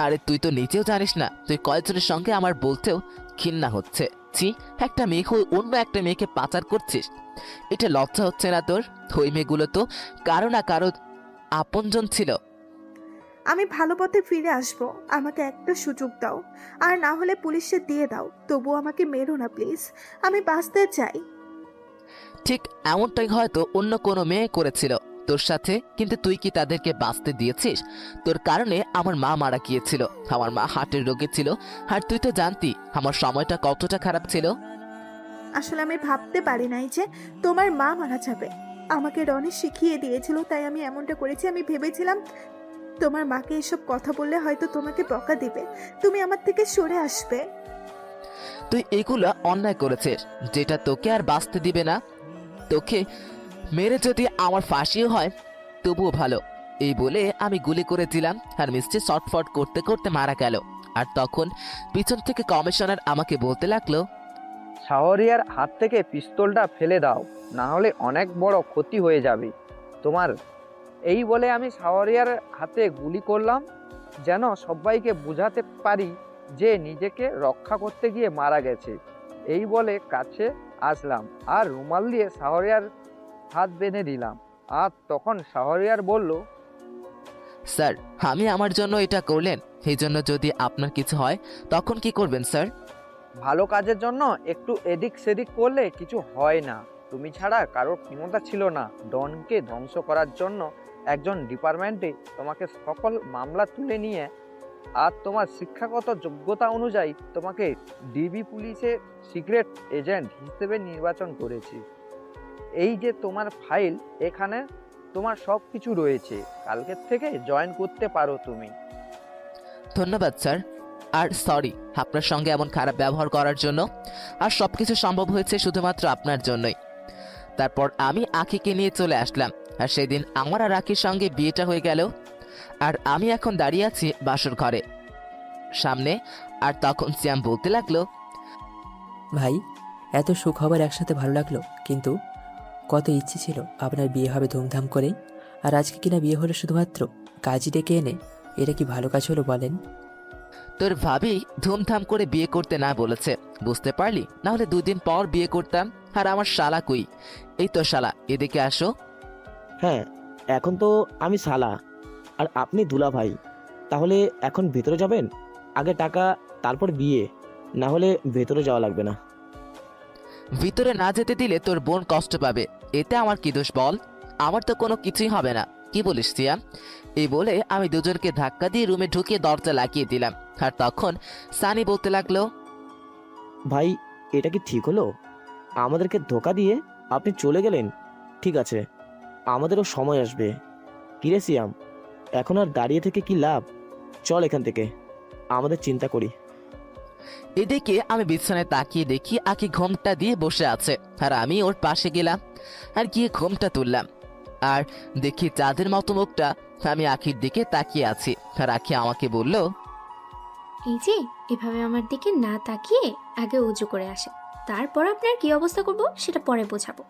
আরে তুই তো নিজেও জানিস না তুই কয়েকজনের সঙ্গে আমার বলতেও ঘৃণা হচ্ছে। ছি, একটা মেয়ে হয়ে অন্য একটা মেয়েকে পাচার করছিস, এটা লজ্জা হচ্ছে না তোর? ওই মেয়েগুলো তো কারো না কারো আপনজন ছিল। আমি ভালো পথে ফিরে আসব, আমাকে একটা সুযোগ দাও, আর না হলে পুলিশে দিয়ে দাও, তবু আমাকে মেরো না প্লিজ, আমি বাঁচতে চাই। ঠিক এমনটাই হয়তো অন্য কোনো মেয়ে করেছিল তোর সাথে, কিন্তু তুই কি তাদেরকে বাঁচতে দিয়েছিস? তোর কারণে আমার মা মারা গিয়েছিল, আমার মা হার্টের রোগে ছিল, আর তুই তো জানতি আমার সময়টা কতটা খারাপ ছিল। আসলে আমি ভাবতে পারি নাই যে তোমার মা মারা যাবে। আমাকে রনি শিখিয়ে দিয়েছিল, তাই আমি এমনটা করেছি। আমি ভেবেছিলাম তোমার মাকে এসব কথা বললে হয়তো তোমাকে বকা দিবে, তুমি আমার থেকে সরে আসবে। তুই এগুলো অন্যায় করেছিস যেটা তোকে আর বাঁচতে দিবে না। তোকে মেরে যদি আমার ফাঁসিও হয় তবুও ভালো। এই বলে আমি গুলি করে দিলাম আর মিষ্টি শর্টফট করতে করতে মারা গেল। আর তখন পিছন থেকে কমিশনার আমাকে বলতে লাগলো, শাহরিয়ার হাত থেকে পিস্তলটা ফেলে দাও, না হলে অনেক বড় ক্ষতি হয়ে যাবে তোমার। এই বলে আমি শাহরিয়ার হাতে গুলি করলাম, যেন সবাইকে বোঝাতে পারি যে নিজেকে রক্ষা করতে গিয়ে মারা গেছে। এই বলে কাছে আসলাম আর রুমাল দিয়ে শাহরিয়ার হাত বেঁধে দিলাম। আর তখন শাহরিয়ার বলল, স্যার আমি আমার জন্য এটা করলেন, এই জন্য যদি আপনার কিছু হয় তখন কি করবেন স্যার? ভালো কাজের জন্য একটু এদিক সেদিক করলে কিছু হয় না। তুমি ছাড়া কারোর ক্ষমতা ছিল না ডনকে ধ্বংস করার জন্য। একজন ডিপার্টমেন্টে তোমাকে সকল মামলা তুলে নিয়ে আর তোমার শিক্ষাগত যোগ্যতা অনুযায়ী তোমাকে ডিবি পুলিশের সিক্রেট এজেন্ট হিসেবে নির্বাচন করেছি। এই যে তোমার ফাইল, এখানে তোমার সব কিছু রয়েছে, কালকের থেকে জয়েন করতে পারো তুমি। ধন্যবাদ স্যার, আর সরি আপনার সঙ্গে এমন খারাপ ব্যবহার করার জন্য। আর সবকিছু সম্ভব হয়েছে শুধুমাত্র আপনার জন্যই। তারপর আমি আখিকে নিয়ে চলে আসলাম আর সেদিন আমার আর আখির সঙ্গে বিয়েটা হয়ে গেল। আর আমি এখন দাঁড়িয়ে আছি বাসর ঘরে সামনে। আর তখন সিয়াম বলতে লাগলো, ভাই এত সুখবর একসাথে ভালো লাগলো, কিন্তু কত ইচ্ছে ছিল আপনার বিয়ে হবে ধুমধাম করে, আর আজকে কিনা বিয়ে হলো শুধুমাত্র কাজী ডেকে এনে। এটা কি ভালো কাজ হলো বলেন? তোর ভাবি ধুমধাম করে বিয়ে করতে না বলেছে, বুঝতে পারলি? না হলে 2 দিন পর বিয়ে করতাম। আর আমার শালা কই? এই তো শালা, এদিকে আসো। হ্যাঁ, এখন তো আমি শালা আর আপনি দুলা ভাই। তাহলে এখন ভেতরে যাবেন? আগে টাকা, তারপর বিয়ে, না হলে ভেতরে যাওয়া লাগবে না। ভিতরে না যেতে দিলে তোর বোন কষ্ট পাবে, এতে আমার কি দোষ বল? আমার তো কোনো কিছুই হবে না, কি বলিস সিয়াম? এই বলে আমি দুজনকে ধাক্কা দিয়ে রুমে ঢুকিয়ে দরজা লাগিয়ে দিলাম। আর তখন সানি বলতে লাগলো, ভাই এটা কি ঠিক হলো? আমাদেরকে ধোকা দিয়ে আপনি চলে গেলেন। ঠিক আছে, আমাদেরও সময় আসবে। কিরে সিয়াম, এখন আর দাঁড়িয়ে থেকে কি লাভ? চল এখান থেকে, আমাদের চিন্তা করি। এদিকে আমি বিছানায় তাকিয়ে দেখি আকি ঘোমটা দিয়ে বসে আছে, আর আমি ওর পাশে গেলাম আর গিয়ে ঘোমটা তুললাম। আর দেখি চাঁদের মতো মুখটা। আমি আখির দিকে তাকিয়ে আছি আর আখি আমাকে বলল, এই যে এভাবে আমার দিকে না তাকিয়ে আগে উজু করে আসে, তারপর আপনার কি অবস্থা করব সেটা পরে বোঝাবো।